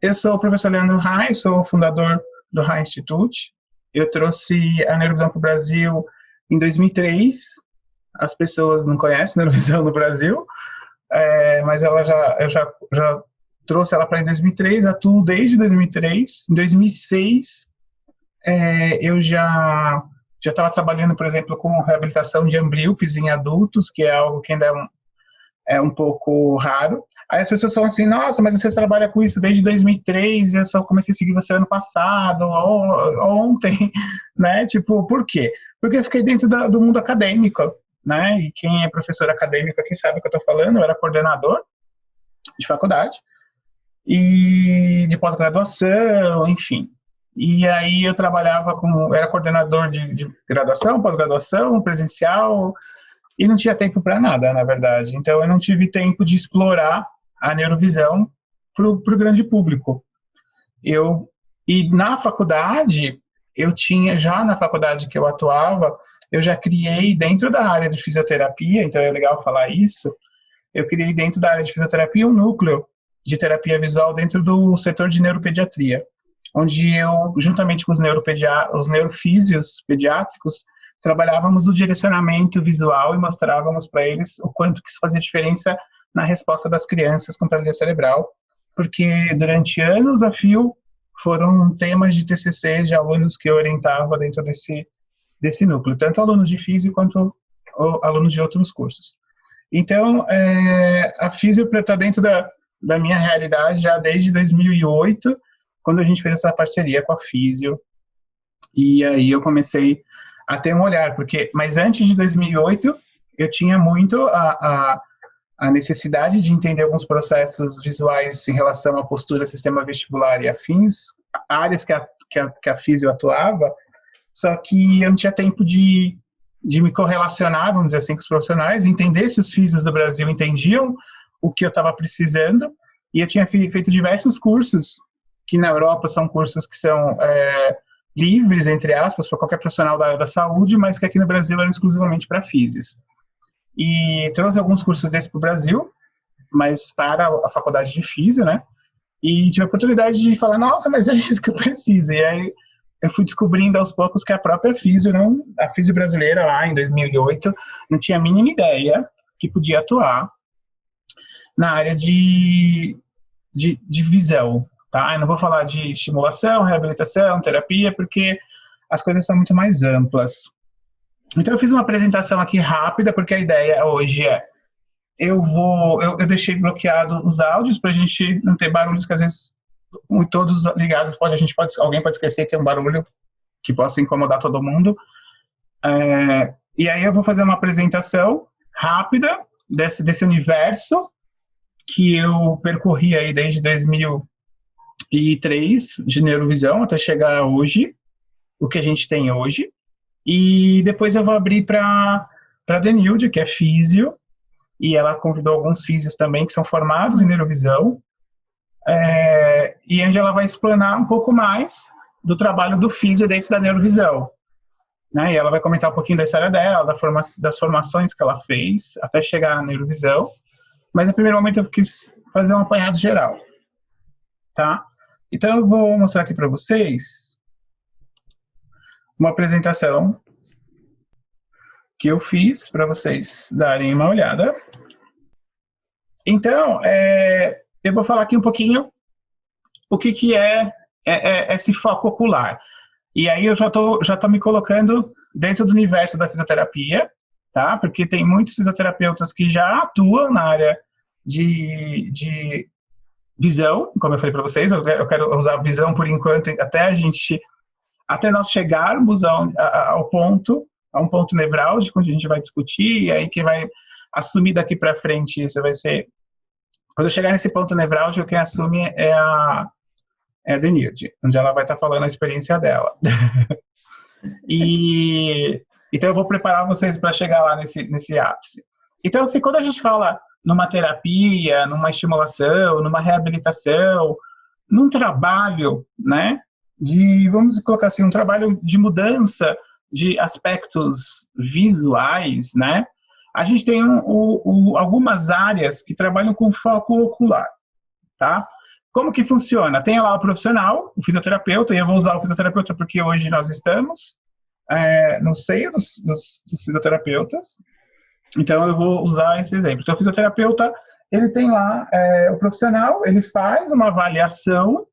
Eu sou o professor Leandro Reis, sou o fundador do Reis Institute. Eu trouxe a Neurovisão para o Brasil em 2003. As pessoas não conhecem Neurovisão no Brasil, mas eu já trouxe ela para em 2003, atuo desde 2003. Em 2006, eu já estava trabalhando, por exemplo, com reabilitação de amblíopes em adultos, que é algo que ainda é um pouco raro. Aí as pessoas falam assim, nossa, mas você trabalha com isso desde 2003 e eu só comecei a seguir você ano passado, ou ontem, né? Tipo, por quê? Porque eu fiquei dentro do mundo acadêmico, né? E quem é professor acadêmico aqui sabe o que eu estou falando, eu era coordenador de faculdade e de pós-graduação, enfim. E aí eu trabalhava era coordenador de graduação, pós-graduação, presencial, e não tinha tempo para nada, na verdade. Então, eu não tive tempo de explorar a neurovisão para o grande público. E na faculdade, já na faculdade que eu atuava, eu já criei dentro da área de fisioterapia, então é legal falar isso, eu criei dentro da área de fisioterapia um núcleo de terapia visual dentro do setor de neuropediatria, onde eu, juntamente com os neurofísios pediátricos, trabalhávamos o direcionamento visual e mostrávamos para eles o quanto que isso fazia diferença na resposta das crianças com paralisia cerebral, porque durante anos a fio foram temas de TCC de alunos que eu orientava dentro desse núcleo, tanto alunos de físio quanto alunos de outros cursos. Então, a físio está dentro da minha realidade já desde 2008, quando a gente fez essa parceria com a físio, e aí eu comecei a ter um olhar, mas antes de 2008 eu tinha muito a necessidade de entender alguns processos visuais em relação à postura, sistema vestibular e afins, áreas que a físio atuava, só que eu não tinha tempo de me correlacionar, vamos dizer assim, com os profissionais, entender se os físios do Brasil entendiam o que eu estava precisando, e eu tinha feito diversos cursos, que na Europa são cursos que são livres, entre aspas, para qualquer profissional da área da saúde, mas que aqui no Brasil eram exclusivamente para físios. E trouxe alguns cursos desses para o Brasil, mas para a faculdade de físio, né? E tive a oportunidade de falar, nossa, mas é isso que eu preciso. E aí eu fui descobrindo aos poucos que a própria físio, a físio brasileira lá em 2008, não tinha a mínima ideia que podia atuar na área de visão, tá? Eu não vou falar de estimulação, reabilitação, terapia, porque as coisas são muito mais amplas. Então eu fiz uma apresentação aqui rápida, porque a ideia hoje eu deixei bloqueado os áudios para a gente não ter barulhos que às vezes todos ligados, alguém pode esquecer de ter um barulho que possa incomodar todo mundo. E aí eu vou fazer uma apresentação rápida desse universo que eu percorri aí desde 2003 de neurovisão até chegar hoje, o que a gente tem hoje. E depois eu vou abrir para a Denilde, que é físio, e ela convidou alguns físios também que são formados em neurovisão, e onde ela vai explanar um pouco mais do trabalho do físio dentro da neurovisão. Né? E ela vai comentar um pouquinho da história dela, das formações que ela fez, até chegar na neurovisão. Mas no primeiro momento eu quis fazer um apanhado geral. Tá? Então eu vou mostrar aqui para vocês uma apresentação que eu fiz para vocês darem uma olhada. Então, eu vou falar aqui um pouquinho o que é esse foco ocular. E aí eu já tô me colocando dentro do universo da fisioterapia, tá? Porque tem muitos fisioterapeutas que já atuam na área de visão, como eu falei para vocês, eu quero usar visão por enquanto, até nós chegarmos a um ponto nevrálgico, onde a gente vai discutir, e aí quem vai assumir daqui para frente isso vai ser... Quando eu chegar nesse ponto nevrálgico, quem assume é a Denilde, onde ela vai estar falando a experiência dela. Então eu vou preparar vocês para chegar lá nesse ápice. Então, assim, quando a gente fala numa terapia, numa estimulação, numa reabilitação, num trabalho, né, vamos colocar assim, um trabalho de mudança de aspectos visuais, né, a gente tem algumas áreas que trabalham com foco ocular, tá? como que funciona? Tem lá o profissional, o fisioterapeuta, e eu vou usar o fisioterapeuta porque hoje nós estamos no seio dos fisioterapeutas, então eu vou usar esse exemplo. Então o fisioterapeuta, ele tem lá o profissional, ele faz uma avaliação,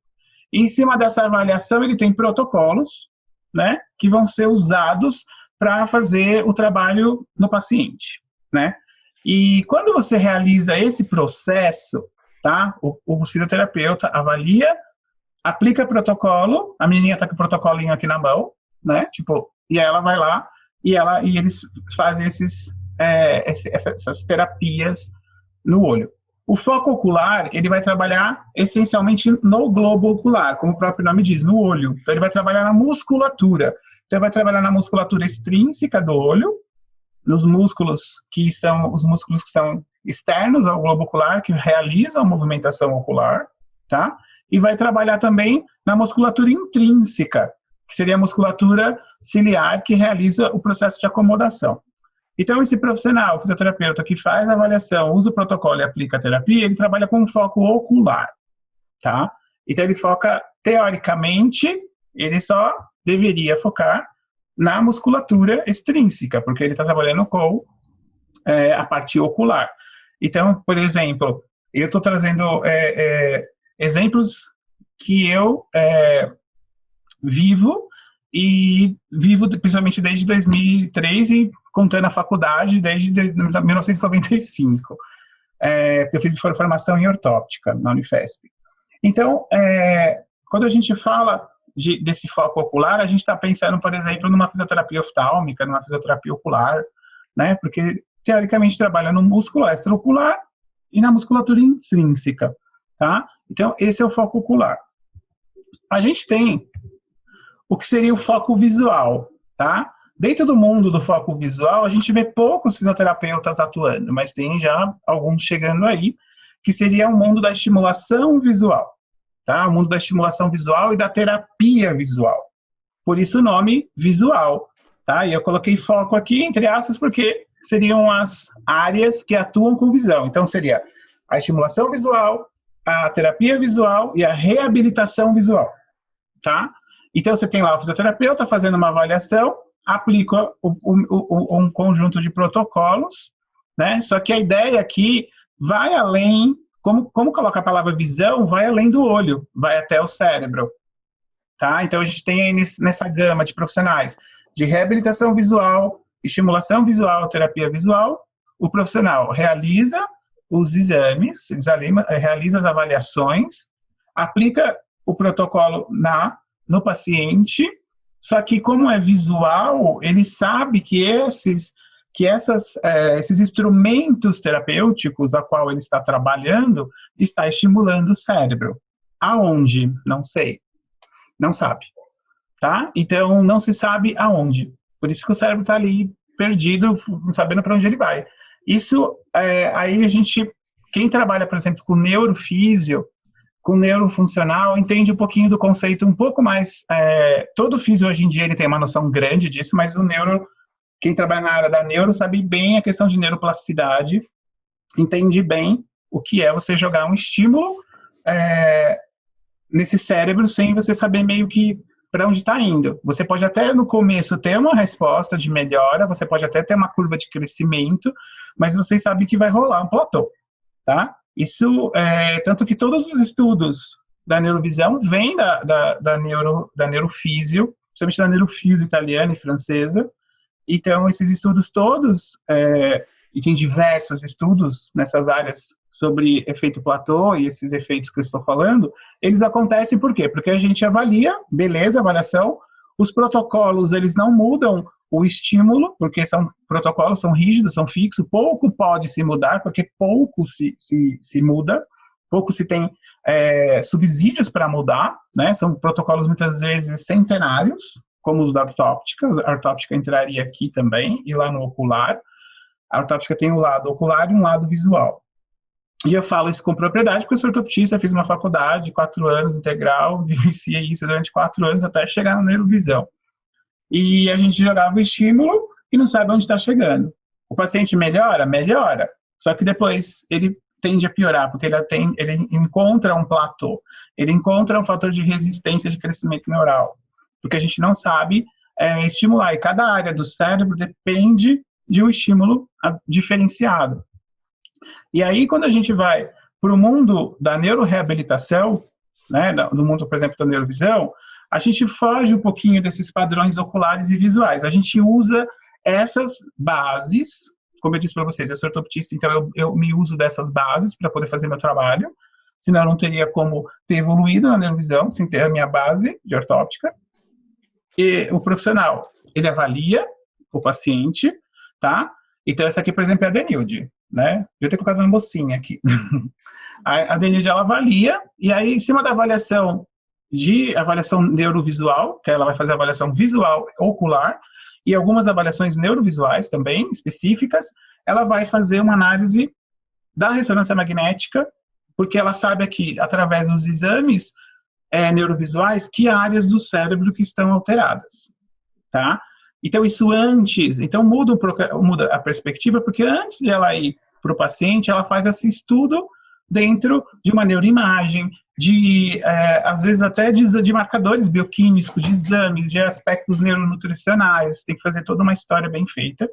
e em cima dessa avaliação ele tem protocolos, né, que vão ser usados para fazer o trabalho no paciente, né? E quando você realiza esse processo, tá? O fisioterapeuta avalia, aplica protocolo, a menininha tá com o protocolinho aqui na mão, né? Tipo, e ela vai lá e eles fazem essas terapias no olho. O foco ocular, ele vai trabalhar essencialmente no globo ocular, como o próprio nome diz, no olho. Então ele vai trabalhar na musculatura. Então ele vai trabalhar na musculatura extrínseca do olho, nos músculos que são os músculos que são externos ao globo ocular, que realizam a movimentação ocular, tá? E vai trabalhar também na musculatura intrínseca, que seria a musculatura ciliar, que realiza o processo de acomodação. Então, esse profissional, o fisioterapeuta que faz a avaliação, usa o protocolo e aplica a terapia, ele trabalha com foco ocular, tá? Então, ele foca, teoricamente, ele só deveria focar na musculatura extrínseca, porque ele está trabalhando com a parte ocular. Então, por exemplo, eu estou trazendo exemplos que eu vivo principalmente desde 2003 e contando a faculdade desde 1995. Eu fiz formação em ortóptica na Unifesp. Então, quando a gente fala desse foco ocular, a gente está pensando, por exemplo, numa fisioterapia oftálmica, numa fisioterapia ocular, né? Porque, teoricamente, trabalha no músculo extraocular e na musculatura intrínseca, tá? Então, esse é o foco ocular. A gente tem o que seria o foco visual, tá? Dentro do mundo do foco visual, a gente vê poucos fisioterapeutas atuando, mas tem já alguns chegando aí, que seria o mundo da estimulação visual, tá? O mundo da estimulação visual e da terapia visual. Por isso o nome visual, tá? E eu coloquei foco aqui, entre aspas, porque seriam as áreas que atuam com visão. Então seria a estimulação visual, a terapia visual e a reabilitação visual, tá? Então você tem lá o fisioterapeuta fazendo uma avaliação, aplica um conjunto de protocolos, né? Só que a ideia aqui vai além, como coloca a palavra visão, vai além do olho, vai até o cérebro, tá? Então a gente tem aí nessa gama de profissionais de reabilitação visual, estimulação visual, terapia visual, o profissional realiza os exames, realiza as avaliações, aplica o protocolo no paciente, só que como é visual, ele sabe que esses instrumentos terapêuticos a qual ele está trabalhando está estimulando o cérebro. Aonde? Não sei. Não sabe. Tá? Então, não se sabe aonde. Por isso que o cérebro está ali perdido, não sabendo para onde ele vai. Isso, aí quem trabalha, por exemplo, com neurofísio, com neurofuncional, entende um pouquinho do conceito um pouco mais... todo físio hoje em dia ele tem uma noção grande disso, mas quem trabalha na área da neuro sabe bem a questão de neuroplasticidade, entende bem o que é você jogar um estímulo nesse cérebro sem você saber meio que para onde está indo. Você pode até no começo ter uma resposta de melhora, você pode até ter uma curva de crescimento, mas você sabe que vai rolar um platô, tá? Isso, tanto que todos os estudos da neurovisão vêm da neurofísio, principalmente da neurofísio italiana e francesa. Então, esses estudos todos, e tem diversos estudos nessas áreas sobre efeito platô e esses efeitos que eu estou falando, eles acontecem por quê? Porque a gente avalia, beleza, avaliação, os protocolos, eles não mudam o estímulo, porque protocolos são rígidos, são fixos, pouco pode se mudar, porque pouco se muda, pouco se tem subsídios para mudar, né? São protocolos muitas vezes centenários, como os da ortóptica. A ortóptica entraria aqui também, e lá no ocular. A ortóptica tem um lado ocular e um lado visual. E eu falo isso com propriedade, porque eu sou ortoptista, fiz uma faculdade de 4 anos integral, vivenciei isso durante 4 anos até chegar na neurovisão. E a gente jogava o estímulo e não sabe onde está chegando. O paciente melhora? Melhora. Só que depois ele tende a piorar, porque ele encontra um platô, ele encontra um fator de resistência de crescimento neural, porque a gente não sabe estimular, e cada área do cérebro depende de um estímulo diferenciado. E aí, quando a gente vai para o mundo da neuroreabilitação, né, do mundo, por exemplo, da neurovisão, a gente foge um pouquinho desses padrões oculares e visuais. A gente usa essas bases, como eu disse para vocês, eu sou ortoptista, então eu me uso dessas bases para poder fazer meu trabalho, senão eu não teria como ter evoluído na neurovisão, sem ter a minha base de ortóptica. E o profissional, ele avalia o paciente, tá? Então, essa aqui, por exemplo, é a Denilde, né? Eu tenho colocado uma mocinha aqui. A Denilde, ela avalia, e aí, em cima da avaliação neurovisual, que ela vai fazer a avaliação visual ocular, e algumas avaliações neurovisuais também, específicas, ela vai fazer uma análise da ressonância magnética, porque ela sabe aqui, através dos exames neurovisuais, que áreas do cérebro que estão alteradas, tá? Então, então muda a perspectiva, porque antes de ela ir para o paciente, ela faz esse estudo dentro de uma neuroimagem, às vezes até de marcadores bioquímicos, de exames, de aspectos neuronutricionais, tem que fazer toda uma história bem feita.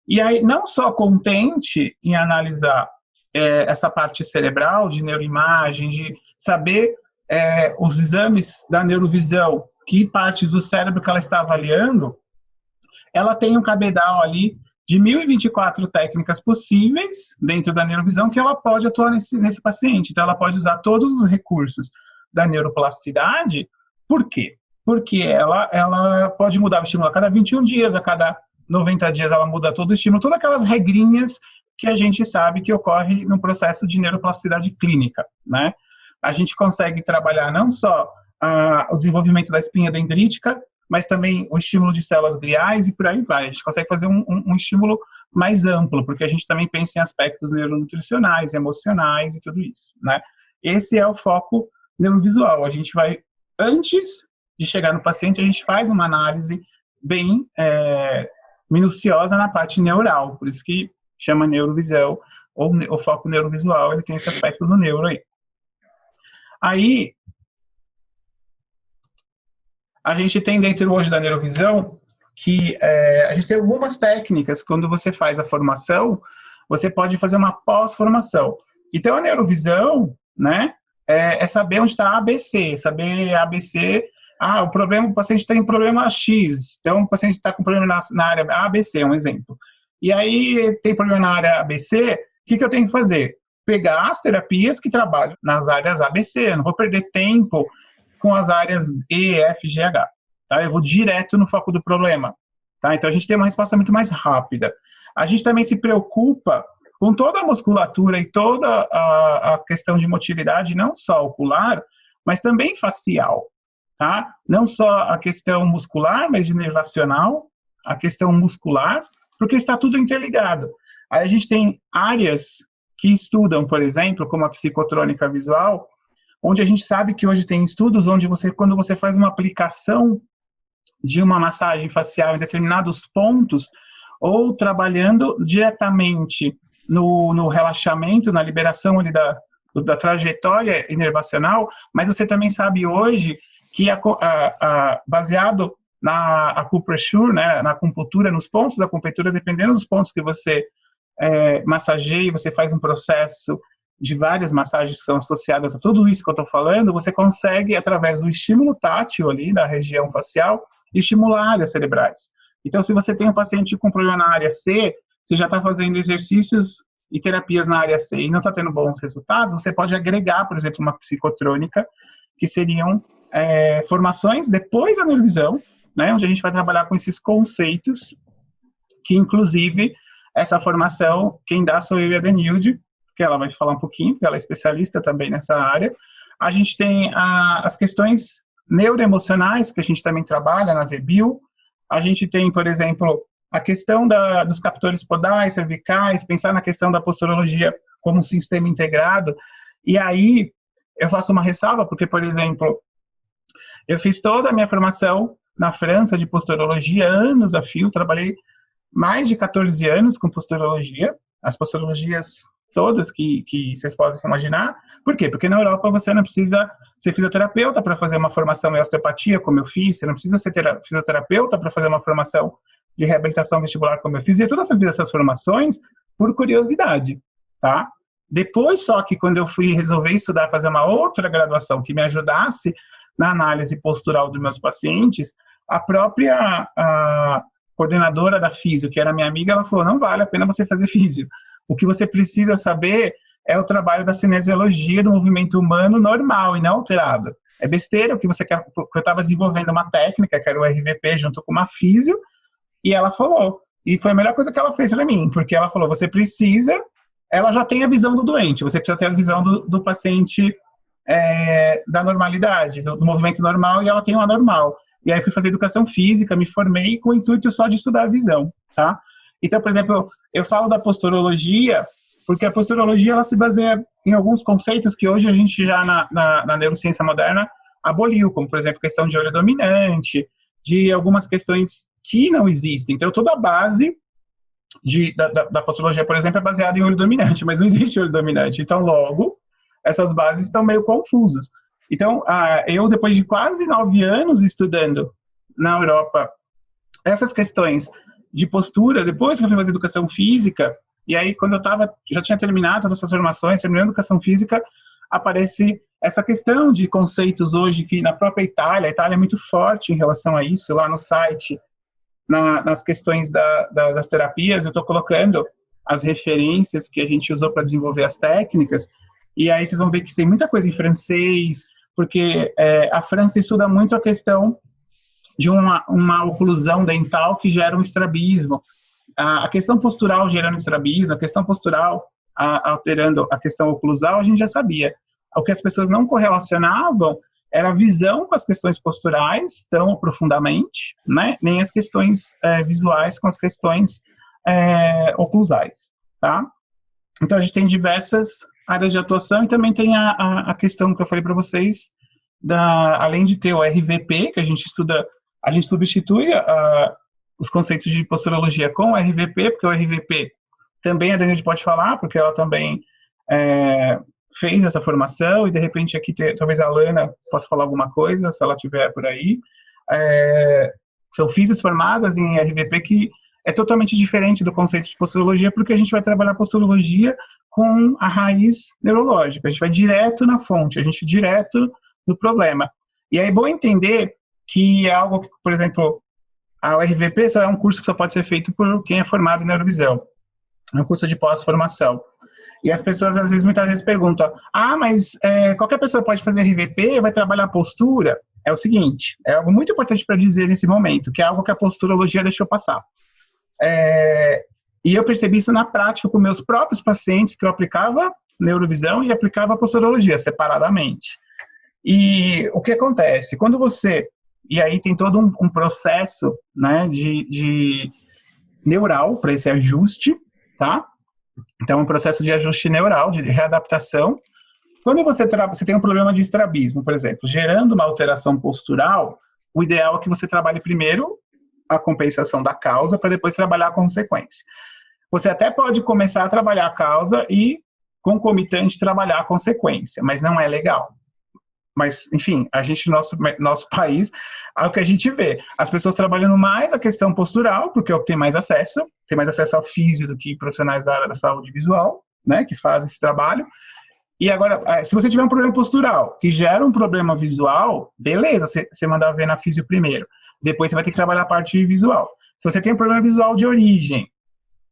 E aí, não só contente em analisar essa parte cerebral, de neuroimagem, de saber os exames da neurovisão, que partes do cérebro que ela está avaliando, ela tem um cabedal ali de 1.024 técnicas possíveis dentro da neurovisão que ela pode atuar nesse paciente. Então, ela pode usar todos os recursos da neuroplasticidade. Por quê? Porque ela pode mudar o estímulo a cada 21 dias, a cada 90 dias ela muda todo o estímulo, todas aquelas regrinhas que a gente sabe que ocorre no processo de neuroplasticidade clínica, né? A gente consegue trabalhar não só o desenvolvimento da espinha dendrítica, mas também o estímulo de células gliais e por aí vai. A gente consegue fazer um estímulo mais amplo, porque a gente também pensa em aspectos neuronutricionais, emocionais e tudo isso, né? Esse é o foco neurovisual. A gente vai, antes de chegar no paciente, a gente faz uma análise bem minuciosa na parte neural, por isso que chama neurovisão, ou o foco neurovisual, ele tem esse aspecto do neuro aí. Aí, a gente tem dentro hoje da neurovisão que a gente tem algumas técnicas, quando você faz a formação, você pode fazer uma pós-formação. Então, a neurovisão, né, é saber onde está a ABC, saber a ABC, o paciente tem problema X, então o paciente está com problema na área ABC, um exemplo. E aí, tem problema na área ABC, o que eu tenho que fazer? Pegar as terapias que trabalham nas áreas ABC, eu não vou perder tempo com as áreas E, F, G, H. Tá? Eu vou direto no foco do problema. Tá? Então, a gente tem uma resposta muito mais rápida. A gente também se preocupa com toda a musculatura e toda a questão de motilidade, não só ocular, mas também facial. Tá? Não só a questão muscular, mas inervacional, a questão muscular, porque está tudo interligado. Aí a gente tem áreas que estudam, por exemplo, como a psicotrônica visual, onde a gente sabe que hoje tem estudos onde quando você faz uma aplicação de uma massagem facial em determinados pontos, ou trabalhando diretamente no relaxamento, na liberação ali da trajetória inervacional, mas você também sabe hoje que baseado na acupressure, né, na acupuntura, nos pontos da acupuntura, dependendo dos pontos que você massageia, você faz um processo de várias massagens que são associadas a tudo isso que eu estou falando, você consegue, através do estímulo tátil ali da região facial, estimular áreas cerebrais. Então, se você tem um paciente com problema na área C, você já está fazendo exercícios e terapias na área C e não está tendo bons resultados, você pode agregar, por exemplo, uma psicotrônica, que seriam formações depois da neurovisão, né, onde a gente vai trabalhar com esses conceitos, que inclusive essa formação, quem dá sou eu e a Denilde, que ela vai falar um pouquinho, porque ela é especialista também nessa área. A gente tem as questões neuroemocionais, que a gente também trabalha na VBio. A gente tem, por exemplo, a questão dos captores podais, cervicais, pensar na questão da posturologia como um sistema integrado. E aí, eu faço uma ressalva, porque, por exemplo, eu fiz toda a minha formação na França de posturologia, anos a fio, trabalhei mais de 14 anos com posturologia. As posturologias todas que vocês possam imaginar. Por quê? Porque na Europa você não precisa ser fisioterapeuta para fazer uma formação em osteopatia, como eu fiz, você não precisa ser fisioterapeuta para fazer uma formação de reabilitação vestibular, como eu fiz, e todas essas formações por curiosidade, tá? Depois, só que quando eu fui resolver estudar, fazer uma outra graduação que me ajudasse na análise postural dos meus pacientes, a própria coordenadora da físio, que era minha amiga, ela falou, não vale a pena você fazer físio. O que você precisa saber é o trabalho da cinesiologia do movimento humano normal e não alterado. É besteira o que você quer, porque eu estava desenvolvendo uma técnica, que era o RVP, junto com uma físio, e ela falou, e foi a melhor coisa que ela fez para mim, porque ela falou, você precisa, ela já tem a visão do doente, você precisa ter a visão do paciente da normalidade, do movimento normal, e ela tem o anormal. E aí fui fazer educação física, me formei com o intuito só de estudar a visão, tá? Então, por exemplo, eu falo da posturologia, porque a posturologia ela se baseia em alguns conceitos que hoje a gente já na neurociência moderna aboliu, como, por exemplo, questão de olho dominante, de algumas questões que não existem. Então, toda a base da posturologia, por exemplo, é baseada em olho dominante, mas não existe olho dominante. Então, logo, essas bases estão meio confusas. Então, eu, depois de quase 9 anos estudando na Europa essas questões de postura, depois que eu fui fazer educação física, e aí quando eu já tinha terminado todas essas formações, terminando educação física, aparece essa questão de conceitos hoje que na própria Itália, a Itália é muito forte em relação a isso, lá no site, nas questões das terapias, eu estou colocando as referências que a gente usou para desenvolver as técnicas, e aí vocês vão ver que tem muita coisa em francês, porque a França estuda muito a questão de uma oclusão dental que gera um estrabismo. A questão postural gerando estrabismo, a questão postural alterando a questão oclusal, a gente já sabia. O que as pessoas não correlacionavam era a visão com as questões posturais tão profundamente, né? Nem as questões visuais com as questões oclusais, tá? Então, a gente tem diversas áreas de atuação e também tem a questão que eu falei para vocês, além de ter o RVP, que a gente substitui os conceitos de posturologia com o RVP, porque o RVP também a Daniela pode falar, porque ela também fez essa formação, e de repente aqui talvez a Lana possa falar alguma coisa, se ela estiver por aí. São físicas formadas em RVP que é totalmente diferente do conceito de posturologia, porque a gente vai trabalhar posturologia com a raiz neurológica, a gente vai direto na fonte, a gente direto no problema. E aí é bom entender que é algo que, por exemplo, o RVP só é um curso que só pode ser feito por quem é formado em neurovisão, é um curso de pós-formação. E as pessoas, às vezes, muitas vezes perguntam, mas qualquer pessoa pode fazer RVP, vai trabalhar a postura? É o seguinte, é algo muito importante para dizer nesse momento, que é algo que a posturologia deixou passar. E eu percebi isso na prática com meus próprios pacientes, que eu aplicava neurovisão e aplicava posturologia separadamente. E o que acontece? Quando você... E aí tem todo um processo, né, de neural para esse ajuste, tá? Então, um processo de ajuste neural, de readaptação. Quando você tem um problema de estrabismo, por exemplo, gerando uma alteração postural, o ideal é que você trabalhe primeiro a compensação da causa para depois trabalhar a consequência. Você até pode começar a trabalhar a causa e, concomitante, trabalhar a consequência, mas não é legal. Mas, enfim, a gente, nosso país, é o que a gente vê. As pessoas trabalhando mais a questão postural, porque é o que tem mais acesso ao físio do que profissionais da área da saúde visual, né, que fazem esse trabalho. E agora, se você tiver um problema postural que gera um problema visual, beleza, você mandar ver na físio primeiro. Depois você vai ter que trabalhar a parte visual. Se você tem um problema visual de origem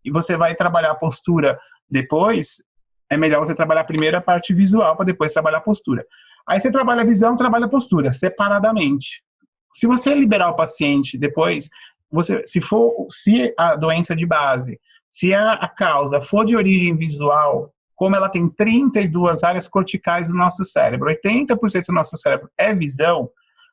e você vai trabalhar a postura depois, é melhor você trabalhar primeiro a parte visual para depois trabalhar a postura. Aí você trabalha a visão, trabalha a postura, separadamente. Se você liberar o paciente depois, se a doença de base, se a causa for de origem visual, como ela tem 32 áreas corticais do nosso cérebro, 80% do nosso cérebro é visão,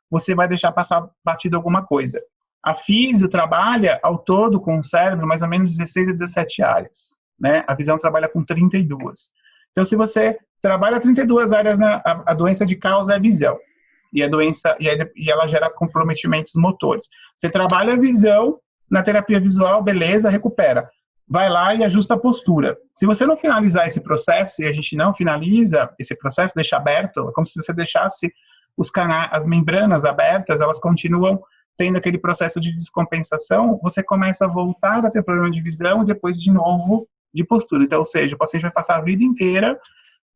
você vai deixar passar batido alguma coisa. A físio trabalha ao todo com o cérebro mais ou menos 16 a 17 áreas, né? A visão trabalha com 32. Então, se você trabalha 32 áreas, a doença de causa é a visão. E ela gera comprometimentos motores. Você trabalha a visão, na terapia visual, beleza, recupera. vai lá e ajusta a postura. Se você não finalizar esse processo, e a gente não finaliza esse processo, deixa aberto, é como se você deixasse as membranas abertas, elas continuam tendo aquele processo de descompensação, você começa a voltar a ter problema de visão e depois de novo de postura. Então, ou seja, o paciente vai passar a vida inteira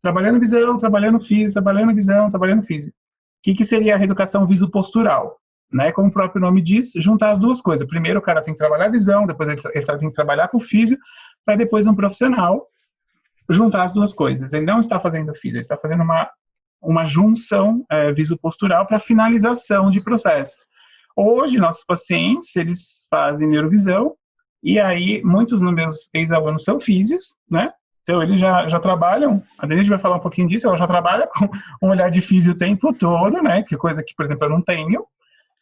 trabalhando visão, trabalhando físico, trabalhando visão, trabalhando físico. O que seria a reeducação visopostural? Né? Como o próprio nome diz, juntar as duas coisas. Primeiro o cara tem que trabalhar a visão, depois ele tem que trabalhar com o físico, para depois um profissional juntar as duas coisas. Ele não está fazendo físico, ele está fazendo uma junção visopostural para finalização de processos. Hoje, nossos pacientes, eles fazem neurovisão, e aí muitos dos meus ex-alunos são físicos, né? Então, eles já trabalham, a Denise vai falar um pouquinho disso, ela já trabalha com um olhar de físio o tempo todo, né? Que coisa que, por exemplo, eu não tenho.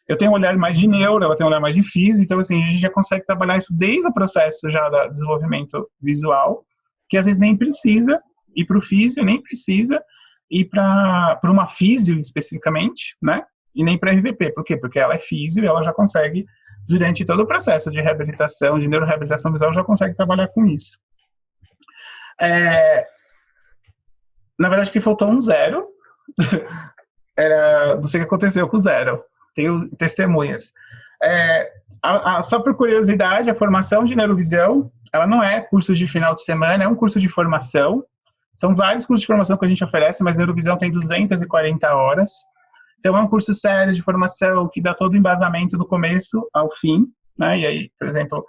Eu tenho um olhar mais de neuro, ela tem um olhar mais de físio, então, assim, a gente já consegue trabalhar isso desde o processo já do desenvolvimento visual, que às vezes nem precisa ir para o físio, nem precisa ir para uma físio especificamente, né? E nem para RVP. Por quê? Porque ela é físio e ela já consegue, durante todo o processo de reabilitação, de neuroreabilitação visual, já consegue trabalhar com isso. Na verdade, que faltou um 0. Não sei o que aconteceu com o 0. Tenho testemunhas. Só por curiosidade, a formação de neurovisão, ela não é curso de final de semana, é um curso de formação. São vários cursos de formação que a gente oferece, mas neurovisão tem 240 horas. Então, é um curso sério de formação que dá todo o embasamento do começo ao fim, né? E aí, por exemplo,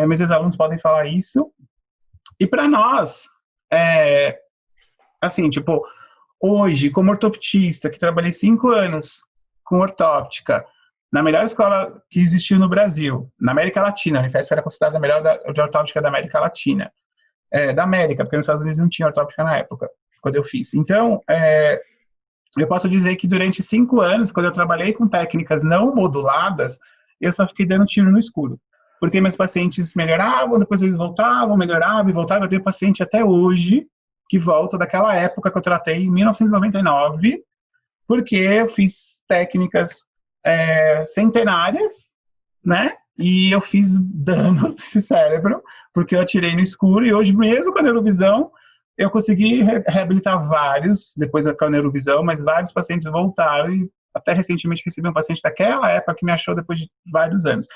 meus ex-alunos podem falar isso. E para nós, assim, tipo, hoje, como ortoptista, que trabalhei 5 anos com ortóptica, na melhor escola que existiu no Brasil, na América Latina, a Unifesp era considerada a melhor de ortóptica da América Latina. Da América, porque nos Estados Unidos não tinha ortóptica na época, quando eu fiz. Então, eu posso dizer que durante 5 anos, quando eu trabalhei com técnicas não moduladas, eu só fiquei dando tiro no escuro. Porque meus pacientes melhoravam, depois eles voltavam, melhoravam e voltavam. Eu tenho paciente até hoje que volta daquela época que eu tratei, em 1999, porque eu fiz técnicas centenárias, né? E eu fiz danos nesse cérebro, porque eu atirei no escuro, e hoje mesmo com a neurovisão, eu consegui reabilitar vários, depois com a neurovisão, mas vários pacientes voltaram, e até recentemente recebi um paciente daquela época que me achou depois de vários anos.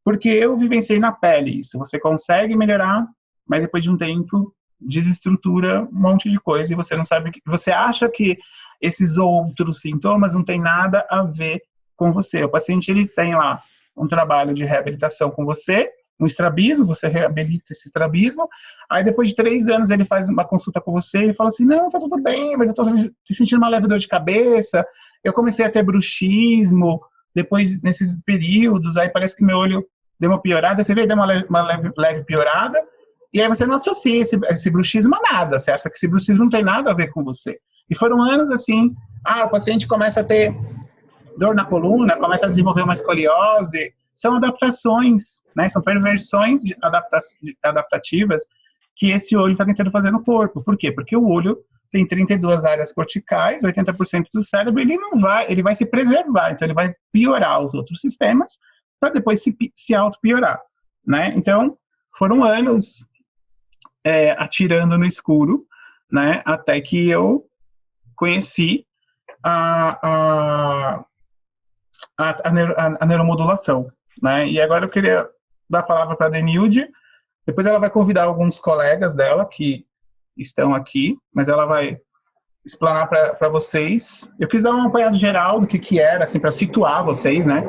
Porque eu vivenciei na pele isso, você consegue melhorar, mas depois de um tempo desestrutura um monte de coisa, e você não sabe, você acha que esses outros sintomas não tem nada a ver com você. O paciente, ele tem lá um trabalho de reabilitação com você, um estrabismo, você reabilita esse estrabismo, aí depois de 3 anos ele faz uma consulta com você e fala assim, não, tá tudo bem, mas eu tô sentindo uma leve dor de cabeça, eu comecei a ter bruxismo, depois, nesses períodos, aí parece que meu olho deu uma piorada, você vê, deu uma leve piorada, e aí você não associa esse bruxismo a nada, você acha que esse bruxismo não tem nada a ver com você. E foram anos assim, o paciente começa a ter dor na coluna, começa a desenvolver uma escoliose, são adaptações, né? São perversões adaptativas que esse olho está tentando fazer no corpo. Por quê? Porque o olho tem 32 áreas corticais, 80% do cérebro, ele vai se preservar, então ele vai piorar os outros sistemas para depois se auto-piorar, né? Então, foram anos atirando no escuro, né? Até que eu conheci a neuromodulação, né? E agora eu queria dar a palavra para a Denilde, depois ela vai convidar alguns colegas dela que estão aqui, mas ela vai explanar para vocês. Eu quis dar um apanhado geral do que era, assim, para situar vocês, né?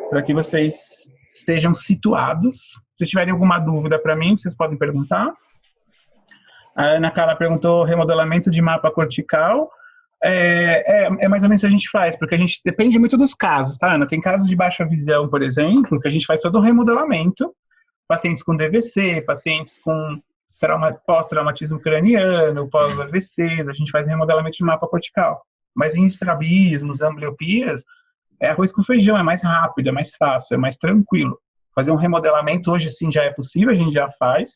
Para que vocês estejam situados. Se tiverem alguma dúvida para mim, vocês podem perguntar. A Ana Carla perguntou remodelamento de mapa cortical. É mais ou menos o que a gente faz, porque a gente depende muito dos casos, tá, Ana? Tem casos de baixa visão, por exemplo, que a gente faz todo o remodelamento, pacientes com DVC, pacientes com pós-traumatismo craniano, pós-AVCs, a gente faz remodelamento de mapa cortical. Mas em estrabismos, ambliopias, é arroz com feijão, é mais rápido, é mais fácil, é mais tranquilo. Fazer um remodelamento hoje, sim, já é possível, a gente já faz,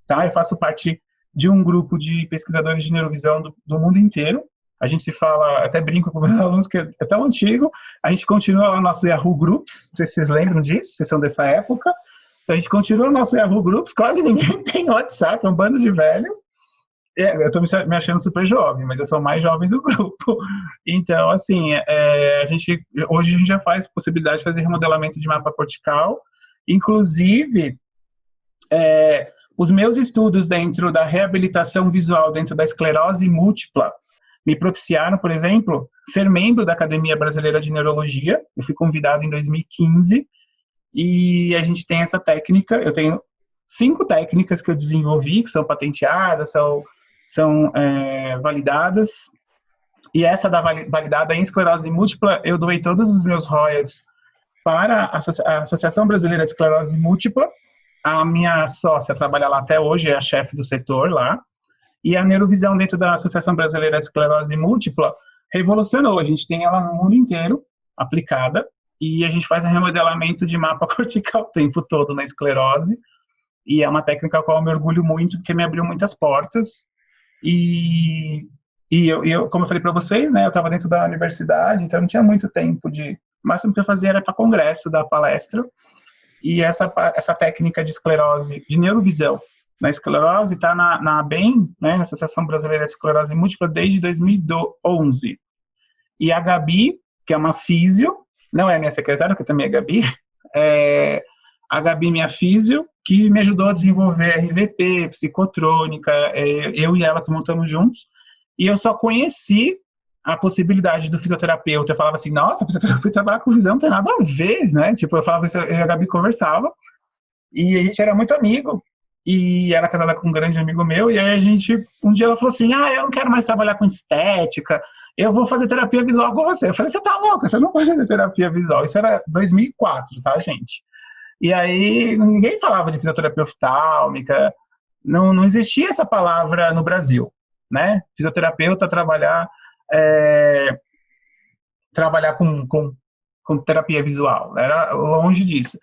tá? Eu faço parte de um grupo de pesquisadores de neurovisão do mundo inteiro. A gente se fala, até brinco com meus alunos, que é tão antigo, a gente continua lá no nosso Yahoo Groups, não sei se vocês lembram disso, vocês são dessa época, Então a gente continua nosso Yahoo Groups, quase ninguém tem WhatsApp, é um bando de velho. Eu tô me achando super jovem, mas eu sou o mais jovem do grupo. Então, assim, hoje a gente já faz possibilidade de fazer remodelamento de mapa cortical. Inclusive, os meus estudos dentro da reabilitação visual, dentro da esclerose múltipla, me propiciaram, por exemplo, ser membro da Academia Brasileira de Neurologia. Eu fui convidado em 2015 e a gente tem essa técnica. Eu tenho 5 técnicas que eu desenvolvi, que são patenteadas, são validadas. E essa da validada em esclerose múltipla, eu doei todos os meus royalties para a Associação Brasileira de Esclerose Múltipla. A minha sócia trabalha lá até hoje, é a chefe do setor lá. E a neurovisão dentro da Associação Brasileira de Esclerose Múltipla revolucionou. A gente tem ela no mundo inteiro aplicada e a gente faz um remodelamento de mapa cortical o tempo todo na esclerose. E é uma técnica a qual eu me orgulho muito, porque me abriu muitas portas. E eu, como eu falei para vocês, né, eu estava dentro da universidade, então não tinha muito tempo de... O máximo que eu fazia era para congresso, dar palestra. E essa técnica de esclerose, de neurovisão na esclerose, está na ABEM, né, na Associação Brasileira de Esclerose Múltipla, desde 2011. E a Gabi, que é uma físio, não é minha secretária, que também é Gabi, a Gabi, minha físio, que me ajudou a desenvolver RVP, psicotrônica, eu e ela que montamos juntos, e eu só conheci a possibilidade do fisioterapeuta. Eu falava assim, nossa, fisioterapeuta trabalhar com visão não tem nada a ver, né? Tipo, eu falava isso, eu e a Gabi conversava, e a gente era muito amigo, e era casada com um grande amigo meu, e aí um dia ela falou assim, eu não quero mais trabalhar com estética, eu vou fazer terapia visual com você. Eu falei, você tá louca, você não pode fazer terapia visual. Isso era 2004, tá, gente? E aí ninguém falava de fisioterapia oftálmica, não existia essa palavra no Brasil, né? Fisioterapeuta trabalhar com terapia visual, era longe disso.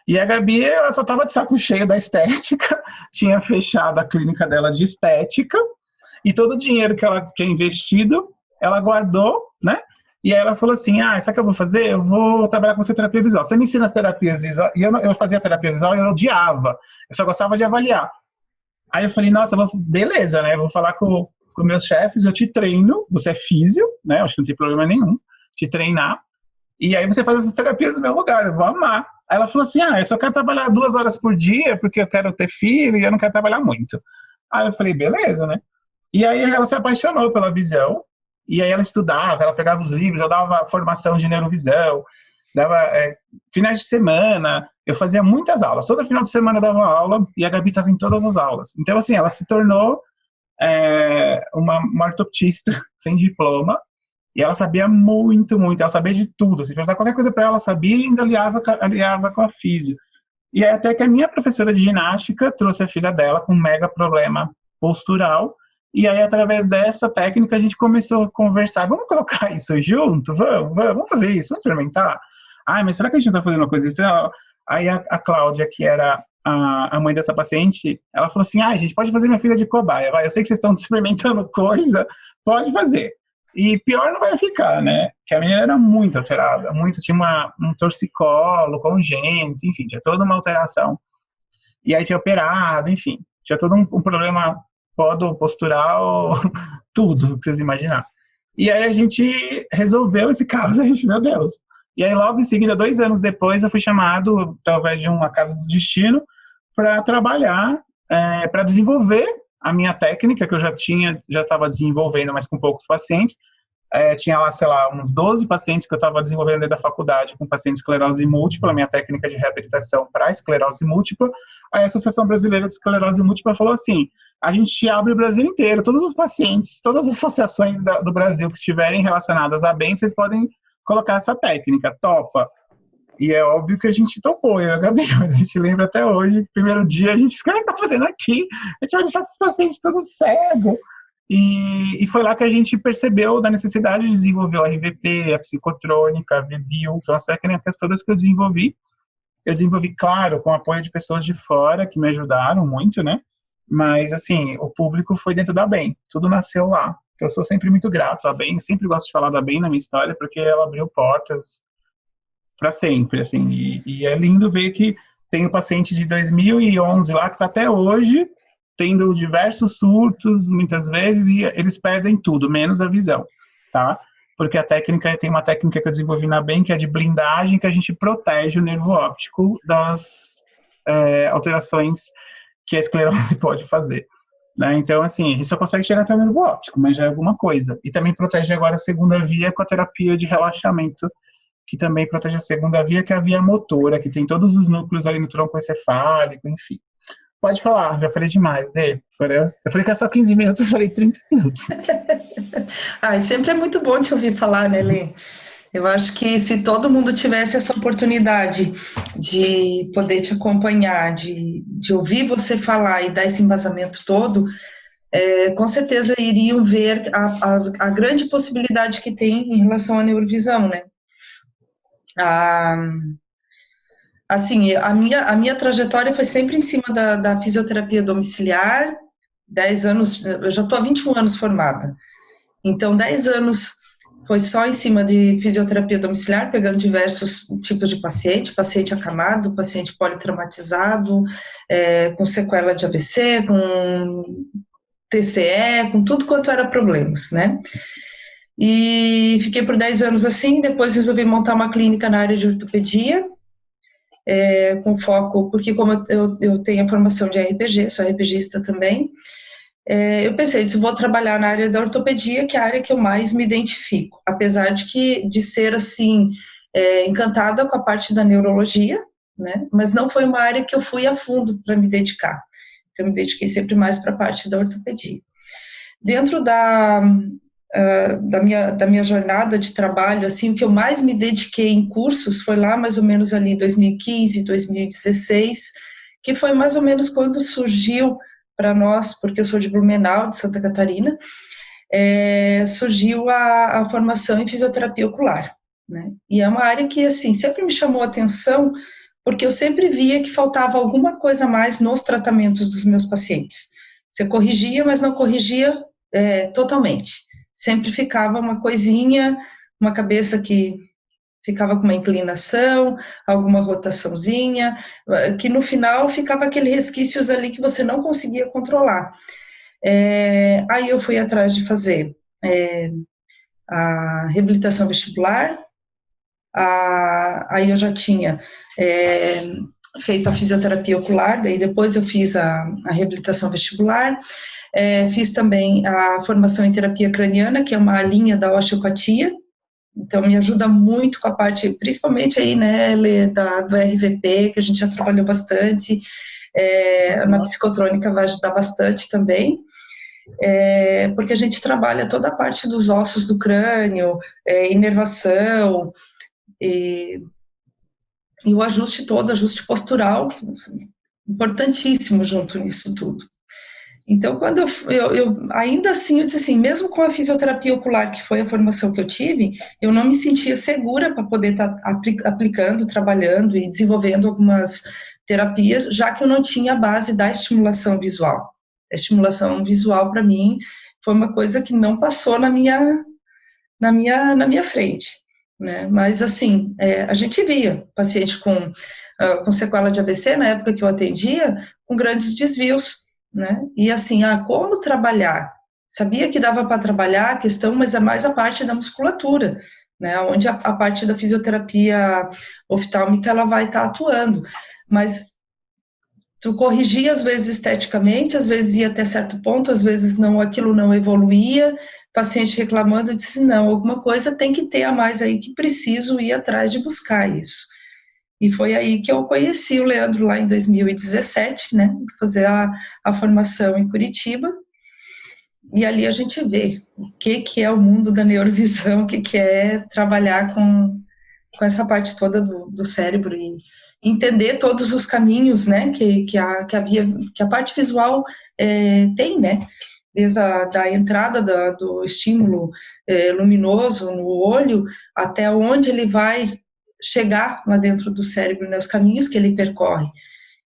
E a Gabi, ela só estava de saco cheio da estética, tinha fechado a clínica dela de estética, e todo o dinheiro que ela tinha investido, ela guardou, né? E aí ela falou assim, sabe o que eu vou fazer? Eu vou trabalhar com você terapia visual. Você me ensina as terapias visuais. E eu fazia terapia visual e eu odiava. Eu só gostava de avaliar. Aí eu falei, nossa, beleza, né? Eu vou falar com meus chefes, eu te treino, você é físio, né? Acho que não tem problema nenhum, te treinar. E aí você faz essas terapias no meu lugar, eu vou amar. Aí ela falou assim, eu só quero trabalhar 2 horas por dia, porque eu quero ter filho e eu não quero trabalhar muito. Aí eu falei, beleza, né? E aí ela se apaixonou pela visão, e aí ela estudava, ela pegava os livros, eu dava formação de neurovisão, dava finais de semana, eu fazia muitas aulas. Todo final de semana eu dava aula, e a Gabi estava em todas as aulas. Então, assim, ela se tornou uma ortoptista sem diploma, e ela sabia muito, muito, ela sabia de tudo. Se perguntar qualquer coisa para ela, ela sabia e ainda aliava com a físio. E aí, até que a minha professora de ginástica trouxe a filha dela com um mega problema postural, e aí, através dessa técnica, a gente começou a conversar. Vamos colocar isso junto? Vamos fazer isso? Vamos experimentar? Mas será que a gente não está fazendo uma coisa estranha? Aí a Cláudia, que era a mãe dessa paciente, ela falou assim, gente, pode fazer minha filha de cobaia, vai. Eu sei que vocês estão experimentando coisa, pode fazer. E pior não vai ficar, né? Que a menina era muito alterada, tinha um torcicolo congênito, enfim, tinha toda uma alteração. E aí tinha operado, enfim, tinha todo um problema postural, tudo que vocês imaginar. E aí a gente resolveu esse caso, meu Deus. E aí logo em seguida, 2 anos depois, eu fui chamado, talvez de uma casa do destino, para trabalhar, para desenvolver a minha técnica, que eu já estava desenvolvendo, mas com poucos pacientes. Tinha lá, sei lá, uns 12 pacientes que eu estava desenvolvendo dentro da faculdade com pacientes de esclerose múltipla, a minha técnica de reabilitação para esclerose múltipla. A Associação Brasileira de Esclerose Múltipla falou assim, a gente abre o Brasil inteiro, todos os pacientes, todas as associações do Brasil que estiverem relacionadas a bem, vocês podem colocar essa técnica, topa. E é óbvio que a gente topou, eu e a Gabi, mas a gente lembra até hoje, primeiro dia, a gente, o que a gente tá fazendo aqui? A gente vai deixar esses pacientes todos cegos. E foi lá que a gente percebeu da necessidade de desenvolver o RVP, a psicotrônica, a VBIO, são as técnicas todas que eu desenvolvi. Eu desenvolvi, claro, com o apoio de pessoas de fora, que me ajudaram muito, né? Mas, assim, o público foi dentro da BEM, tudo nasceu lá. Eu sou sempre muito grato à BEM, sempre gosto de falar da BEM na minha história, porque ela abriu portas para sempre, assim, e é lindo ver que tem o paciente de 2011 lá que está até hoje tendo diversos surtos, muitas vezes, e eles perdem tudo, menos a visão, tá? Porque tem uma técnica que eu desenvolvi na BEM, que é de blindagem, que a gente protege o nervo óptico das alterações que a esclerose pode fazer. Né? Então, assim, ele só consegue chegar até o nervo óptico, mas já é alguma coisa. E também protege agora a segunda via com a terapia de relaxamento, que também protege a segunda via, que é a via motora, que tem todos os núcleos ali no tronco encefálico, enfim. Pode falar, já falei demais dele. Eu falei que é só 15 minutos, eu falei 30 minutos. Sempre é muito bom te ouvir falar, né, Lê? Eu acho que se todo mundo tivesse essa oportunidade de poder te acompanhar, de ouvir você falar e dar esse embasamento todo, com certeza iriam ver a grande possibilidade que tem em relação à neurovisão, né? Assim, a minha trajetória foi sempre em cima da fisioterapia domiciliar, 10 anos, eu já estou há 21 anos formada, então 10 anos foi só em cima de fisioterapia domiciliar, pegando diversos tipos de paciente acamado, paciente politraumatizado, com sequela de AVC, com TCE, com tudo quanto era problemas, né? E fiquei por 10 anos assim, depois resolvi montar uma clínica na área de ortopedia, com foco, porque como eu tenho a formação de RPG, sou RPGista também, eu pensei, vou trabalhar na área da ortopedia, que é a área que eu mais me identifico, apesar de ser, assim, encantada com a parte da neurologia, né, mas não foi uma área que eu fui a fundo para me dedicar, então eu me dediquei sempre mais para a parte da ortopedia. Dentro da minha jornada de trabalho, assim, o que eu mais me dediquei em cursos foi lá mais ou menos ali 2015, 2016, que foi mais ou menos quando surgiu para nós, porque eu sou de Blumenau, de Santa Catarina, surgiu a formação em fisioterapia ocular, né? E é uma área que, assim, sempre me chamou a atenção, porque eu sempre via que faltava alguma coisa a mais nos tratamentos dos meus pacientes. Você corrigia, mas não corrigia totalmente. Sempre ficava uma coisinha, uma cabeça que ficava com uma inclinação, alguma rotaçãozinha, que no final ficava aquele resquícios ali que você não conseguia controlar. Aí eu fui atrás de fazer a reabilitação vestibular, aí eu já tinha feito a fisioterapia ocular, daí depois eu fiz a reabilitação vestibular, fiz também a formação em terapia craniana, que é uma linha da osteopatia, então me ajuda muito com a parte, principalmente aí, né, do RVP, que a gente já trabalhou bastante, na psicotrônica vai ajudar bastante também, porque a gente trabalha toda a parte dos ossos do crânio, inervação, e o ajuste todo, ajuste postural, importantíssimo junto nisso tudo. Então, quando eu ainda assim, eu disse assim, mesmo com a fisioterapia ocular, que foi a formação que eu tive, eu não me sentia segura para poder estar aplicando, trabalhando e desenvolvendo algumas terapias, já que eu não tinha a base da estimulação visual. A estimulação visual, para mim, foi uma coisa que não passou na minha frente, né? Mas, assim, a gente via paciente com sequela de AVC, na época que eu atendia, com grandes desvios, né? E assim, como trabalhar? Sabia que dava para trabalhar a questão, mas é mais a parte da musculatura, né? Onde a parte da fisioterapia oftálmica ela vai estar atuando. Mas tu corrigia às vezes esteticamente, às vezes ia até certo ponto, às vezes não, aquilo não evoluía, paciente reclamando, eu disse, não, alguma coisa tem que ter a mais aí que preciso ir atrás de buscar isso. E foi aí que eu conheci o Leandro lá em 2017, né, fazer a formação em Curitiba, e ali a gente vê o que é o mundo da neurovisão, o que é trabalhar com essa parte toda do cérebro e entender todos os caminhos, né, que a parte visual tem, né, desde da entrada do estímulo luminoso no olho até onde ele vai chegar lá dentro do cérebro, né, os caminhos que ele percorre.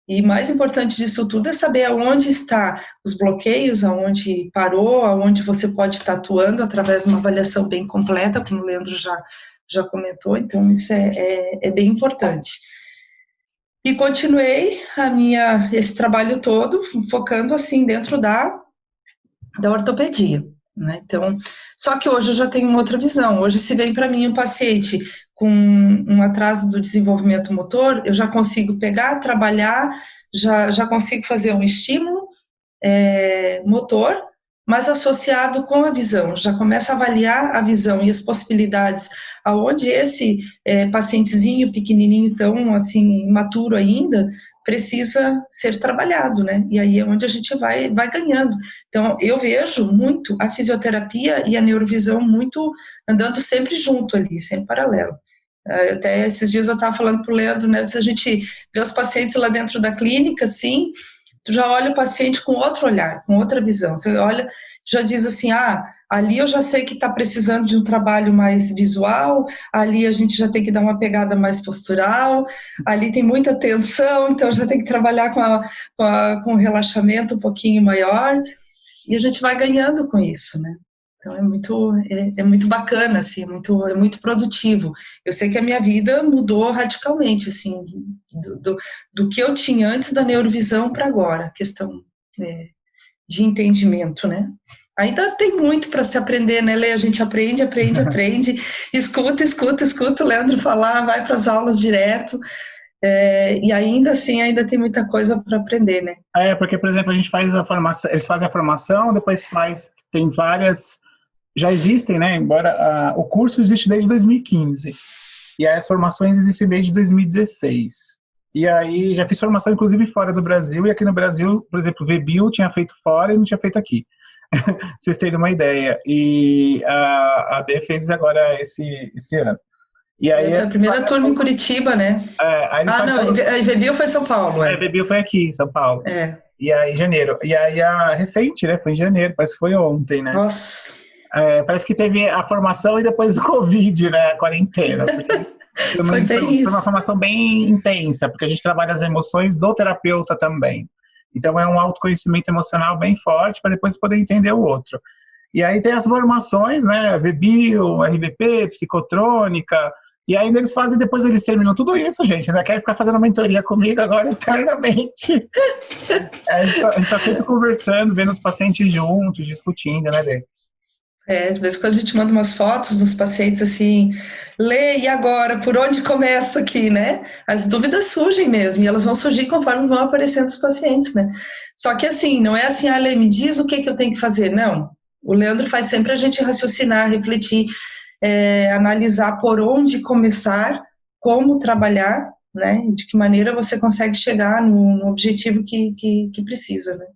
E mais importante disso tudo é saber aonde está os bloqueios, aonde parou, aonde você pode estar atuando através de uma avaliação bem completa, como o Leandro já comentou, então isso é bem importante. E continuei esse trabalho todo, focando assim dentro da ortopedia, né? Então, só que hoje eu já tenho uma outra visão. Hoje, se vem para mim um paciente com um atraso do desenvolvimento motor, eu já consigo pegar, trabalhar, já consigo fazer um estímulo motor, mas associado com a visão. Já começa a avaliar a visão e as possibilidades aonde esse pacientezinho pequenininho, tão assim, imaturo ainda, precisa ser trabalhado, né? E aí é onde a gente vai ganhando. Então, eu vejo muito a fisioterapia e a neurovisão muito andando sempre junto ali, sempre paralelo. Até esses dias eu estava falando para o Leandro, né? Se a gente vê os pacientes lá dentro da clínica, assim, tu já olha o paciente com outro olhar, com outra visão. Você olha, já diz assim, ali eu já sei que está precisando de um trabalho mais visual, ali a gente já tem que dar uma pegada mais postural, ali tem muita tensão, então já tem que trabalhar com um relaxamento um pouquinho maior, e a gente vai ganhando com isso, né? Então é muito bacana, assim, é muito produtivo. Eu sei que a minha vida mudou radicalmente, assim, do que eu tinha antes da neurovisão para agora, questão de entendimento, né? Ainda tem muito para se aprender, né, Lê? A gente aprende, escuta o Leandro falar, vai para as aulas direto, e ainda assim, ainda tem muita coisa para aprender, né? Porque, por exemplo, a gente faz a formação, eles fazem a formação, depois tem várias, já existem, né, embora o curso existe desde 2015, e aí as formações existem desde 2016. E aí já fiz formação, inclusive, fora do Brasil, e aqui no Brasil, por exemplo, o VBio tinha feito fora e não tinha feito aqui. Vocês terem uma ideia. E a D fez agora esse ano. E aí, foi a primeira turma em Curitiba, né? A VBio foi São Paulo. A VBio foi aqui, em São Paulo. E aí, em janeiro. E aí, recente, né? Foi em janeiro, parece que foi ontem, né? Nossa. Parece que teve a formação e depois o Covid, né? A quarentena. Foi uma formação bem intensa, porque a gente trabalha as emoções do terapeuta também. Então, é um autoconhecimento emocional bem forte para depois poder entender o outro. E aí tem as formações, né? VBio, RBP, psicotrônica. E aí depois eles terminam tudo isso, gente. Ainda querem ficar fazendo mentoria comigo agora eternamente. A gente está sempre conversando, vendo os pacientes juntos, discutindo, né, Dê? De vez em quando a gente manda umas fotos dos pacientes assim, Lê, e agora, por onde começo aqui, né? As dúvidas surgem mesmo, e elas vão surgir conforme vão aparecendo os pacientes, né? Só que assim, não é assim, Lê, me diz o que eu tenho que fazer, não. O Leandro faz sempre a gente raciocinar, refletir, analisar por onde começar, como trabalhar, né? De que maneira você consegue chegar no objetivo que precisa, né?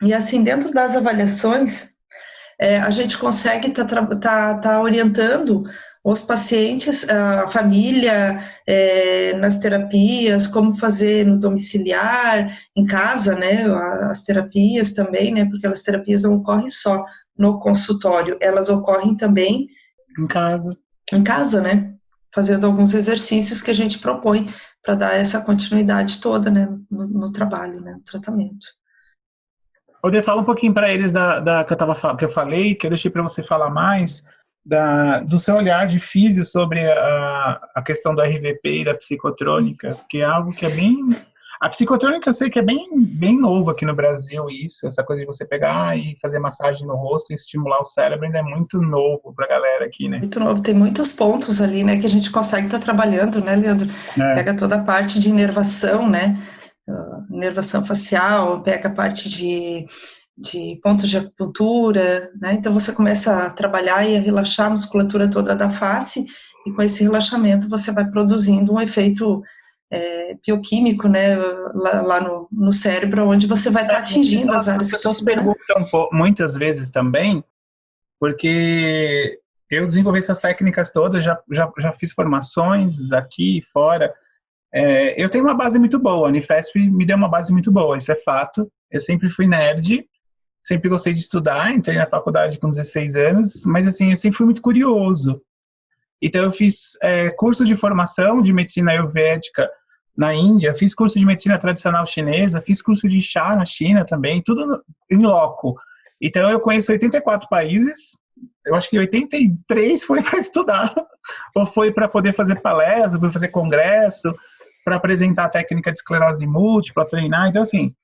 E assim, dentro das avaliações, a gente consegue tá orientando os pacientes, a família, nas terapias, como fazer no domiciliar, em casa, né, as terapias também, né, porque as terapias não ocorrem só no consultório, elas ocorrem também em casa, né, fazendo alguns exercícios que a gente propõe para dar essa continuidade toda, né, no trabalho, né, no tratamento. Poder falar um pouquinho para eles que eu falei, que eu deixei para você falar mais, do seu olhar de físio sobre a questão do RVP e da psicotrônica, que é algo que é bem... A psicotrônica eu sei que é bem novo aqui no Brasil, essa coisa de você pegar e fazer massagem no rosto e estimular o cérebro ainda é muito novo para a galera aqui, né? Muito novo, tem muitos pontos ali, né, que a gente consegue estar trabalhando, né, Leandro? Pega toda a parte de inervação, né? Inervação facial, pega a parte de pontos de acupuntura, né? Então você começa a trabalhar e a relaxar a musculatura toda da face, e com esse relaxamento você vai produzindo um efeito bioquímico, né, lá no cérebro, onde você vai estar atingindo as áreas que pessoas perguntam muitas vezes também, porque eu desenvolvi essas técnicas todas, já fiz formações aqui e fora. Eu tenho uma base muito boa, a Unifesp me deu uma base muito boa, isso é fato. Eu sempre fui nerd, sempre gostei de estudar, entrei na faculdade com 16 anos, mas assim, eu sempre fui muito curioso. Então eu fiz curso de formação de medicina ayurvédica na Índia, fiz curso de medicina tradicional chinesa, fiz curso de chá na China também, tudo em loco. Então eu conheço 84 países, eu acho que 83 foi para estudar, ou foi para poder fazer palestra, para fazer congresso, para apresentar a técnica de esclerose múltipla, treinar. Então, assim,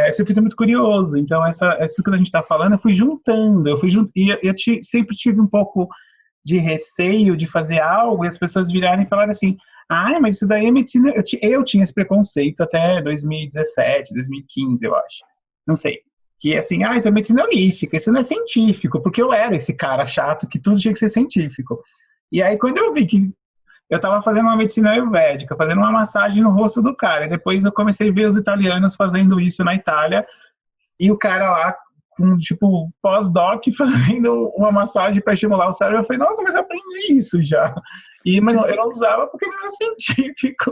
eu sempre fui muito curioso. Então, isso que a gente está falando, e sempre tive um pouco de receio de fazer algo e as pessoas virarem e falarem assim, mas isso daí é medicina. Eu tinha esse preconceito até 2017, 2015, eu acho. Não sei. Que assim, isso é medicina holística, isso não é científico, porque eu era esse cara chato que tudo tinha que ser científico. E aí, quando eu vi que eu estava fazendo uma medicina ayurvédica, fazendo uma massagem no rosto do cara, e depois eu comecei a ver os italianos fazendo isso na Itália, e o cara lá, com, tipo, pós-doc, fazendo uma massagem para estimular o cérebro, eu falei, nossa, mas eu aprendi isso já. Mas eu não usava porque não era científico.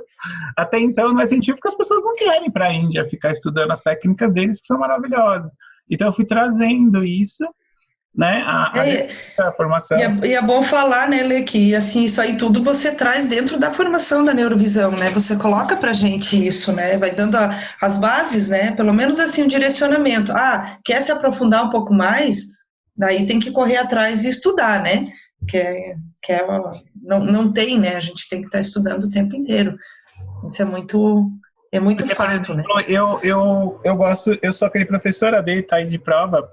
Até então não é científico porque as pessoas não querem para a Índia ficar estudando as técnicas deles, que são maravilhosas. Então eu fui trazendo isso, né, a formação. E é bom falar, né, Lê, que assim, isso aí tudo você traz dentro da formação da neurovisão, né, você coloca pra gente isso, né, vai dando as bases, né, pelo menos assim, um direcionamento. Quer se aprofundar um pouco mais? Daí tem que correr atrás e estudar, né, não tem, né, a gente tem que estar estudando o tempo inteiro. Isso é muito porque, fato, por exemplo, né. Eu gosto, eu sou aquele professor AD, tá aí de prova,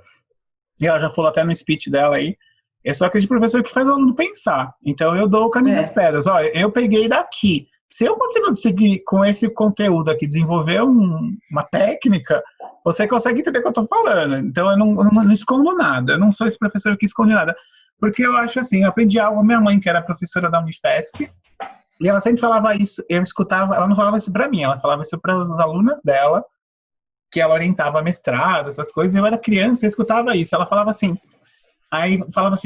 e ela já falou até no speech dela aí, eu sou aquele professor que faz o aluno pensar. Então eu dou o caminho das pedras. Olha, eu peguei daqui. Se eu consigo seguir com esse conteúdo aqui, desenvolver uma técnica, você consegue entender o que eu estou falando. Então eu não escondo nada. Eu não sou esse professor que esconde nada. Porque eu acho assim, eu aprendi algo, a minha mãe, que era professora da Unifesp, e ela sempre falava isso, eu escutava, ela não falava isso para mim, ela falava isso para os alunos dela, que ela orientava mestrado, essas coisas, e eu era criança e eu escutava isso. Ela falava assim,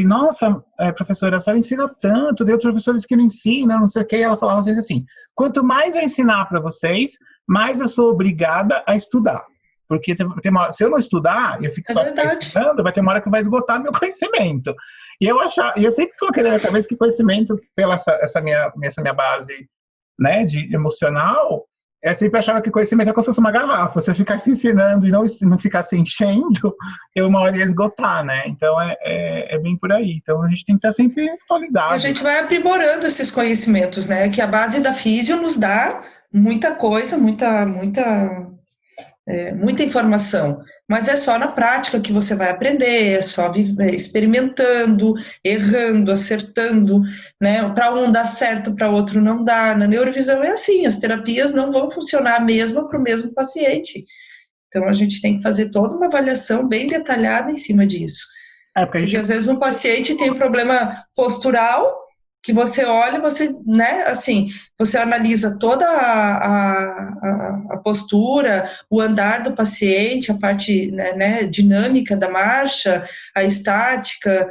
nossa, professora, a senhora ensina tanto, tem outros professores que não ensinam, não sei o quê. Ela falava às vezes assim, quanto mais eu ensinar para vocês, mais eu sou obrigada a estudar. Porque se eu não estudar, eu fico só estudando, vai ter uma hora que vai esgotar meu conhecimento. E eu sempre coloquei na minha cabeça que conhecimento, pela essa minha base, né, de emocional, eu sempre achava que conhecimento é como se fosse uma garrafa. Você ficar se ensinando e não ficar se enchendo, uma hora ia esgotar, né? Então, é bem por aí. Então, a gente tem que estar sempre atualizado. E a gente vai aprimorando esses conhecimentos, né? Que a base da físio nos dá muita coisa, muita informação, mas é só na prática que você vai aprender, é só experimentando, errando, acertando, né? Para um dá certo, para outro não dá. Na neurovisão é assim, as terapias não vão funcionar mesmo para o mesmo paciente. Então a gente tem que fazer toda uma avaliação bem detalhada em cima disso. Porque às vezes um paciente tem um problema postural, que você olha, né, assim, você analisa toda a postura, o andar do paciente, a parte, né, dinâmica da marcha, a estática,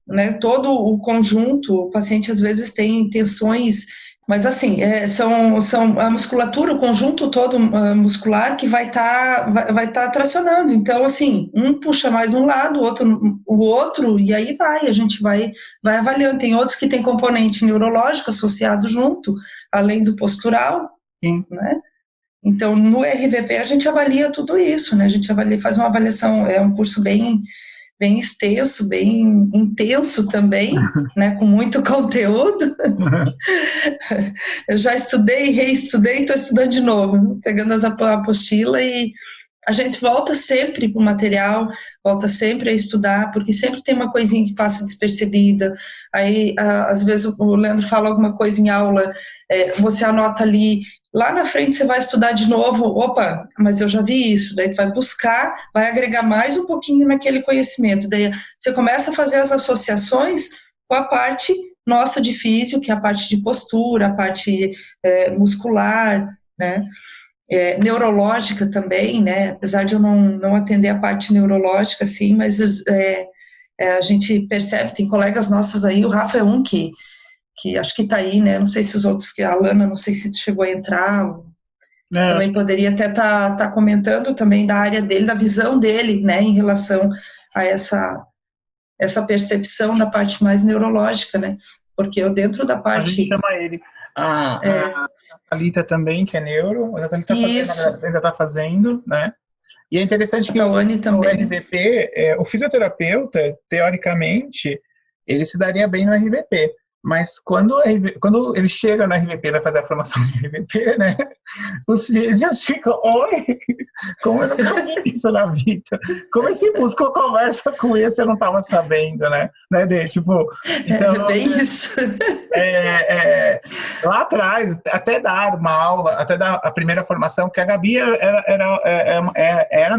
né, todo o conjunto. O paciente às vezes tem tensões, mas assim, são a musculatura, o conjunto todo muscular que vai tá tracionando. Então, assim, um puxa mais um lado, o outro, e aí a gente vai avaliando. Tem outros que tem componente neurológico associado junto, além do postural, né? Então, no RVP a gente avalia tudo isso, né? A gente faz uma avaliação, é um curso bem extenso, bem intenso também, né, com muito conteúdo. Eu já estudei, reestudei, estou estudando de novo, pegando a apostila, e a gente volta sempre para o material, volta sempre a estudar, porque sempre tem uma coisinha que passa despercebida. Aí, às vezes, o Leandro fala alguma coisa em aula, você anota ali, lá na frente você vai estudar de novo, opa, mas eu já vi isso, daí tu vai buscar, vai agregar mais um pouquinho naquele conhecimento, daí você começa a fazer as associações com a parte nossa de físio, que é a parte de postura, a parte muscular, né, neurológica também, né, apesar de eu não atender a parte neurológica, assim, mas a gente percebe, tem colegas nossos aí, o Rafa é um que acho que está aí, né, não sei se os outros, a Alana, não sei se chegou a entrar, também poderia até tá comentando também da área dele, da visão dele, né, em relação a essa percepção da parte mais neurológica, né, porque eu dentro da parte... A gente chama ele. A Thalita também, que é neuro, mas a Thalita ainda está fazendo, né, e é interessante que o RVP, o fisioterapeuta, teoricamente, ele se daria bem no RVP. Mas quando ele chega no RVP, vai fazer a formação de RVP, né? Os físicos ficam, oi, como eu nunca vi isso na vida? Como esse músculo conversa com esse, eu não estava sabendo, né? Tipo, então, bem isso. Lá atrás, até dar uma aula, até dar a primeira formação, que a Gabi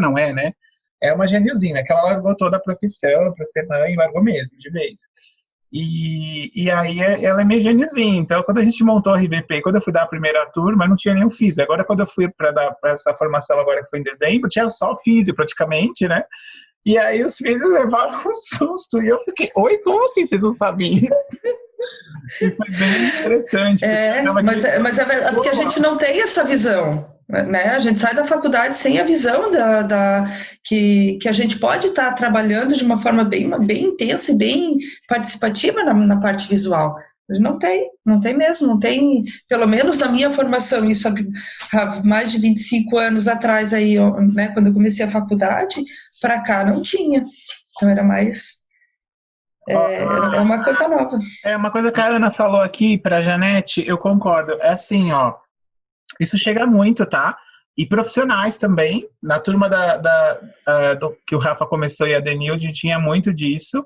não é, né? É uma geniozinha, que ela largou toda a profissão para ser mãe, largou mesmo, de vez. E aí ela é meio genizinha. Então, quando a gente montou a RVP, quando eu fui dar a primeira turma, não tinha nenhum físio. Agora, quando eu fui para dar pra essa formação, agora que foi em dezembro, tinha só físio praticamente, né? E aí os físios levaram um susto. E eu fiquei, oi, como assim vocês não sabiam isso? E foi bem interessante. Mas é porque a gente não tem essa visão. Né? A gente sai da faculdade sem a visão que a gente pode estar trabalhando de uma forma bem intensa e bem participativa na parte visual. Não tem mesmo, não tem, pelo menos na minha formação, isso há mais de 25 anos atrás, aí, né, quando eu comecei a faculdade, para cá não tinha. Então era mais... É uma coisa nova. É uma coisa que a Ana falou aqui para a Janete, eu concordo. É assim, ó, isso chega muito, tá? E profissionais também. Na turma do que o Rafa começou e a Denilde tinha muito disso.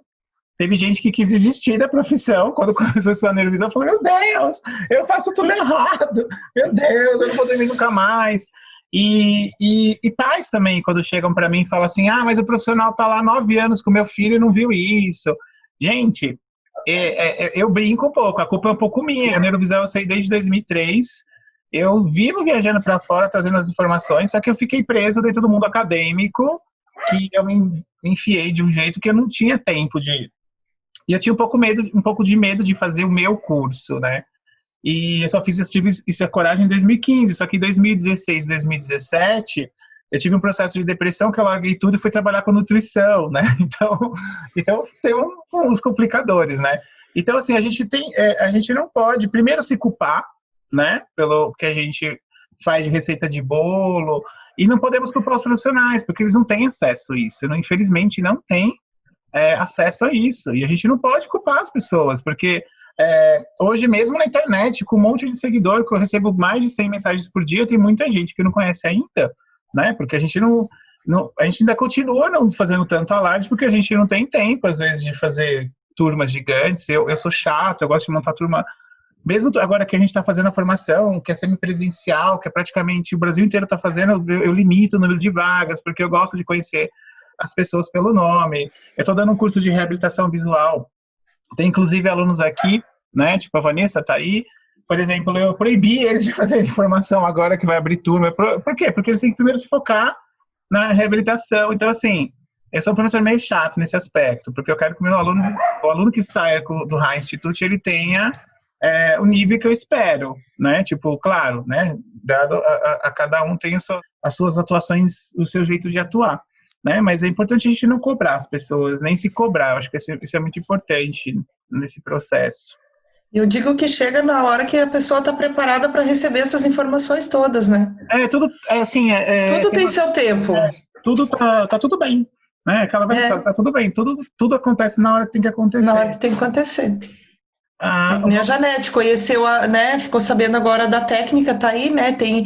Teve gente que quis desistir da profissão quando começou a estudar neurovisão. Falou, meu Deus, eu faço tudo errado. Meu Deus, eu não vou dormir nunca mais. E pais também, quando chegam para mim e falam assim, mas o profissional tá lá 9 anos com meu filho e não viu isso. Gente, eu brinco um pouco, a culpa é um pouco minha. A neurovisão eu sei desde 2003. Eu vivo viajando para fora, trazendo as informações, só que eu fiquei preso dentro do mundo acadêmico, que eu me enfiei de um jeito que eu não tinha tempo de... E eu tinha um pouco de medo de fazer o meu curso, né? E eu só tive isso a coragem em 2015, só que em 2016, 2017, eu tive um processo de depressão que eu larguei tudo e fui trabalhar com nutrição, né? Então tem uns complicadores, né? Então, assim, a gente não pode, primeiro, se culpar, né, pelo que a gente faz de receita de bolo, e não podemos culpar os profissionais, porque eles não têm acesso a isso, infelizmente não têm acesso a isso, e a gente não pode culpar as pessoas, porque hoje mesmo na internet, com um monte de seguidor, que eu recebo mais de 100 mensagens por dia, tem muita gente que não conhece ainda, né, porque a gente a gente ainda continua não fazendo tanto alarde, porque a gente não tem tempo, às vezes, de fazer turmas gigantes. Eu sou chato, eu gosto de montar turma. Mesmo agora que a gente está fazendo a formação, que é semipresencial, que é praticamente o Brasil inteiro está fazendo, eu limito o número de vagas, porque eu gosto de conhecer as pessoas pelo nome. Eu estou dando um curso de reabilitação visual. Tem, inclusive, alunos aqui, né? Tipo, a Vanessa está aí. Por exemplo, eu proibi eles de fazer formação agora que vai abrir turma. Por quê? Porque eles têm que primeiro se focar na reabilitação. Então, assim, eu sou um professor meio chato nesse aspecto, porque eu quero que o aluno que saia do High Institute, ele tenha o nível que eu espero, né? Tipo, claro, né? Dado a cada um tem as suas atuações, o seu jeito de atuar, né? Mas é importante a gente não cobrar as pessoas, nem se cobrar. Eu acho que isso é muito importante nesse processo. Eu digo que chega na hora que a pessoa está preparada para receber essas informações todas, né? Tudo tem seu tempo. Tudo tá tudo bem, né? Aquela vez tá tudo bem. Tudo acontece na hora que tem que acontecer. Na hora que tem que acontecer. A Janete conheceu, né? Ficou sabendo agora da técnica, tá aí, né? Tem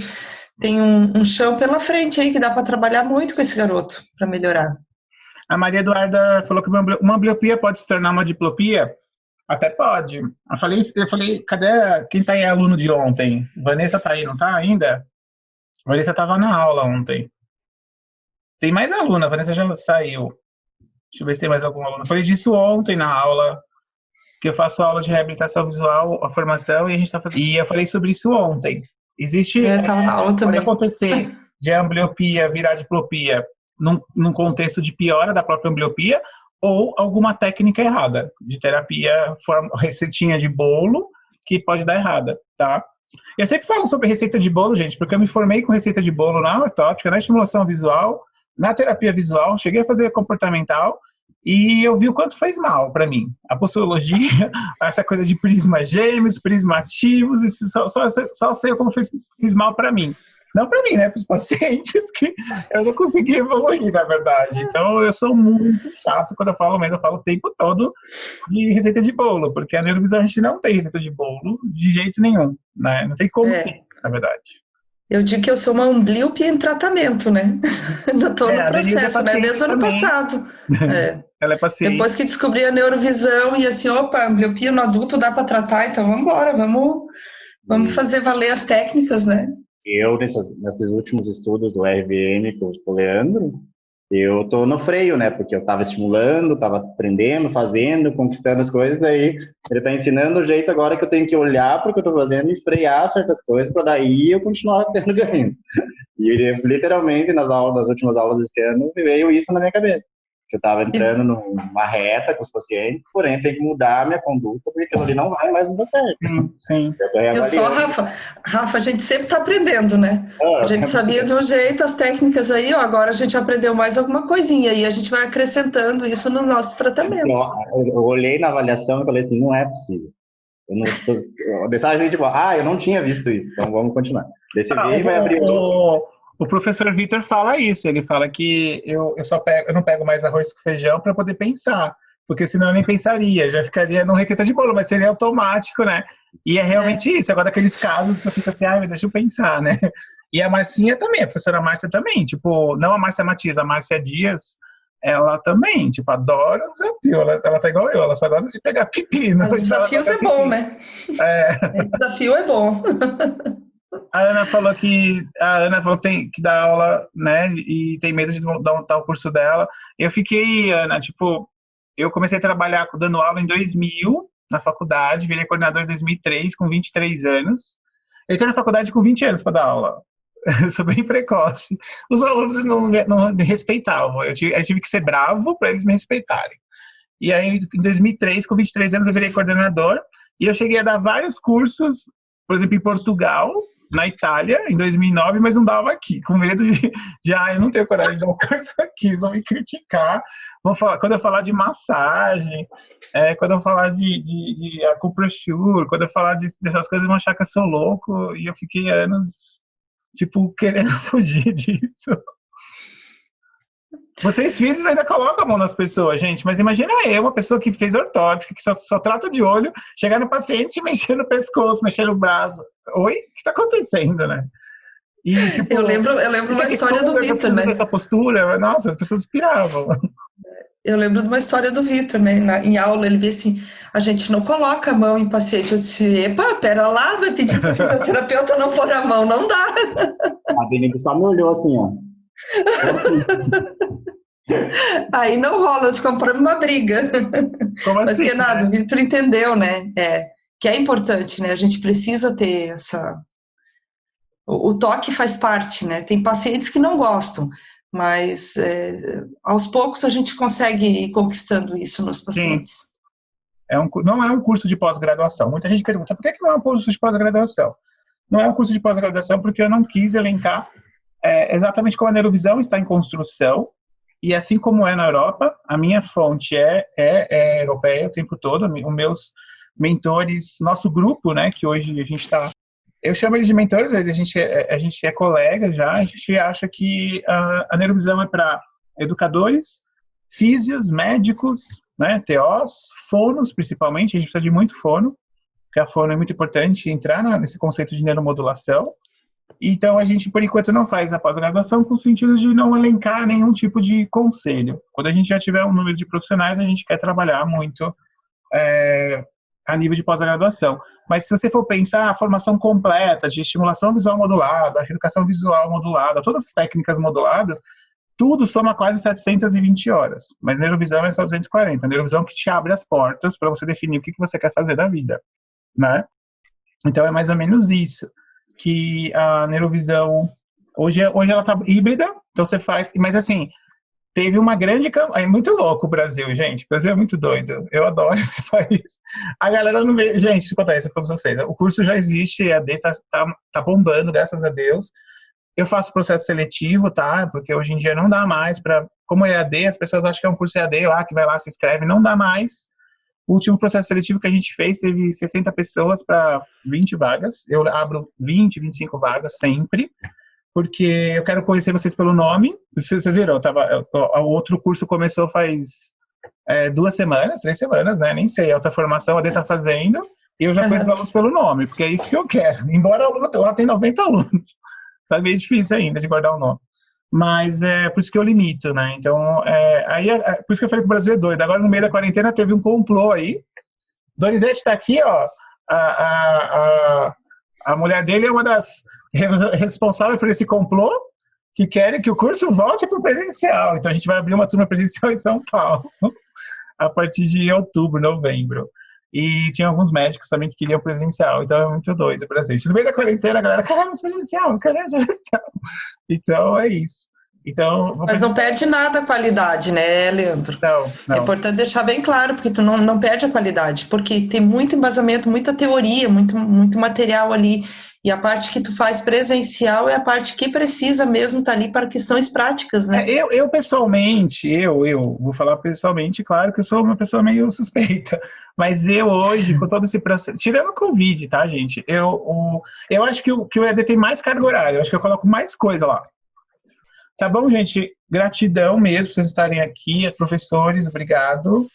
um chão pela frente aí que dá para trabalhar muito com esse garoto para melhorar. A Maria Eduarda falou que uma ambliopia pode se tornar uma diplopia. Até pode. Eu falei, cadê quem tá aí aluno de ontem? Vanessa tá aí, não tá ainda? Vanessa estava na aula ontem. Tem mais aluna, a Vanessa já saiu. Deixa eu ver se tem mais algum aluno. Eu falei disso ontem na aula, que eu faço aula de reabilitação visual, a formação, e a gente tá fazendo. E eu falei sobre isso ontem. Existe. Estava na aula também. Pode acontecer de ambliopia virar diplopia num contexto de piora da própria ambliopia, ou alguma técnica errada de terapia, receitinha de bolo, que pode dar errada, tá? Eu sempre falo sobre receita de bolo, gente, porque eu me formei com receita de bolo na ortótica, na estimulação visual, na terapia visual, cheguei a fazer comportamental, e eu vi o quanto fez mal para mim. A posturologia, essa coisa de prismas gêmeos, prismativos, só sei como fez mal para mim. Não para mim, né? Para os pacientes que eu não consegui evoluir, na verdade. Então, eu sou muito chato quando eu falo mesmo, eu falo o tempo todo de receita de bolo, porque a neurovisão a gente não tem receita de bolo de jeito nenhum, né? Não tem como ter, na verdade. Eu digo que eu sou uma amblíope em tratamento, né? Ainda estou no A Denise é processo, né? Desde o ano também. passado. Ela é paciente. Depois que descobri a neurovisão e assim, opa, ambliopia no adulto dá para tratar, então vamos embora, vamos fazer valer as técnicas, né? Eu, nesses últimos estudos do RVM com o Leandro, eu tô no freio, né? Porque eu tava estimulando, tava aprendendo, fazendo, conquistando as coisas, daí ele tá ensinando o jeito agora que eu tenho que olhar para o que eu tô fazendo e frear certas coisas para daí eu continuar tendo ganho. E ele, literalmente, nas últimas aulas desse ano, veio isso na minha cabeça. Eu estava entrando numa reta com os pacientes, porém tem que mudar a minha conduta, porque aquilo ali não vai mais dar certo. Sim. Eu só, Rafa, a gente sempre está aprendendo, né? A gente sabia de um jeito as técnicas aí, ó, agora a gente aprendeu mais alguma coisinha e a gente vai acrescentando isso nos nossos tratamentos. Eu olhei na avaliação e falei assim, não é possível. Eu deixava assim, tipo, eu não tinha visto isso, então vamos continuar. Desse vai abrir o professor Vitor fala isso, ele fala que eu não pego mais arroz com feijão para poder pensar, porque senão eu nem pensaria, já ficaria no receita de bolo, mas seria automático, né? E é realmente isso, agora aqueles casos que eu fico assim, deixa eu pensar, né? E a Marcinha também, a professora Márcia também, tipo, não a Márcia Matias, a Márcia Dias, ela também, tipo, adora o desafio, ela tá igual eu, ela só gosta de pegar pipi. Mas desafios é bom, né? Desafio é bom. A Ana falou que tem que dar aula, né, e tem medo de dar o curso dela. Eu fiquei, Ana, tipo, eu comecei a trabalhar dando aula em 2000, na faculdade, virei coordenador em 2003, com 23 anos. Eu entrei na faculdade com 20 anos para dar aula. Eu sou bem precoce. Os alunos não me respeitavam. Eu tive que ser bravo para eles me respeitarem. E aí, em 2003, com 23 anos, eu virei coordenador. E eu cheguei a dar vários cursos, por exemplo, em Portugal, na Itália, em 2009, mas não dava aqui, com medo de eu não tenho coragem de dar um curso aqui, eles vão me criticar. Quando eu falar de massagem, quando eu falar de acupressure, quando eu falar dessas coisas, vão achar que eu sou louco, e eu fiquei anos, tipo, querendo fugir disso. Vocês físicos ainda colocam a mão nas pessoas, gente, mas imagina uma pessoa que fez ortótica, que só trata de olho, chegar no paciente e mexer no pescoço, mexer no braço. Oi? O que está acontecendo, né? E, tipo, eu lembro uma história do Vitor, né? Essa postura, nossa, as pessoas piravam. Eu lembro de uma história do Vitor, né? Em aula, ele vê assim, a gente não coloca a mão em paciente. Eu disse, epa, pera lá, vai pedir para o fisioterapeuta não pôr a mão, não dá. A Denise só me olhou assim, ó. Aí não rola, nós compramos uma briga. Como assim, mas que nada, né? O Vitor entendeu, né? Que é importante, né? A gente precisa ter o toque faz parte, né? Tem pacientes que não gostam, mas aos poucos a gente consegue ir conquistando isso nos pacientes. Não é um curso de pós-graduação. Muita gente pergunta, por que não é um curso de pós-graduação? Não é um curso de pós-graduação porque eu não quis elencar exatamente como a neurovisão está em construção, e assim como é na Europa, a minha fonte é europeia o tempo todo, os meus mentores, nosso grupo, né, que hoje a gente está, eu chamo eles de mentores, mas a gente é colega já, a gente acha que a neurovisão é para educadores, físios, médicos, né, TOs, fonos principalmente, a gente precisa de muito fono, porque a fono é muito importante entrar nesse conceito de neuromodulação. Então, a gente, por enquanto, não faz a pós-graduação com o sentido de não elencar nenhum tipo de conselho. Quando a gente já tiver um número de profissionais, a gente quer trabalhar muito a nível de pós-graduação. Mas se você for pensar a formação completa de estimulação visual modulada, educação visual modulada, todas as técnicas moduladas, tudo soma quase 720 horas. Mas neurovisão é só 240. A neurovisão que te abre as portas para você definir o que você quer fazer da vida, né? Então, é mais ou menos isso. Que a neurovisão hoje ela tá híbrida, então você faz, mas assim, teve uma grande campanha, é muito louco o Brasil, gente, o Brasil é muito doido, eu adoro esse país, a galera não vê, gente, isso acontece para vocês, o curso já existe, a EAD tá bombando, graças a Deus, eu faço processo seletivo, tá, porque hoje em dia não dá mais como é EAD, as pessoas acham que é um curso EAD lá, que vai lá, se inscreve, não dá mais. O último processo seletivo que a gente fez teve 60 pessoas para 20 vagas. Eu abro 20, 25 vagas sempre. porque eu quero conhecer vocês pelo nome. Vocês viram, o outro curso começou faz 2 semanas, 3 semanas, né? Nem sei, a outra formação a D está fazendo, e eu já conheço os alunos pelo nome, porque é isso que eu quero. Embora lá tem 90 alunos, tá meio difícil ainda de guardar o nome. Mas é por isso que eu limito, né? Então, por isso que eu falei que o Brasil é doido. Agora, no meio da quarentena, teve um complô aí. Donizete está aqui, ó. A mulher dele é uma das responsáveis por esse complô, que querem que o curso volte para o presencial. Então, a gente vai abrir uma turma presencial em São Paulo a partir de outubro, novembro. E tinha alguns médicos também que queriam presencial. Então, é muito doido o Brasil. No meio da quarentena, a galera, queremos presencial. Então, é isso. Então, mas não perde nada a qualidade, né, Leandro? Não. É importante deixar bem claro, porque tu não perde a qualidade, porque tem muito embasamento, muita teoria, muito material ali, e a parte que tu faz presencial é a parte que precisa mesmo estar ali para questões práticas, né? Eu pessoalmente, eu vou falar pessoalmente, claro que eu sou uma pessoa meio suspeita, mas eu hoje, com todo esse processo, tirando o Covid, tá, gente? Eu acho que o EAD tem mais carga horária, eu acho que eu coloco mais coisa lá. Tá bom, gente? Gratidão mesmo por vocês estarem aqui, professores, obrigado.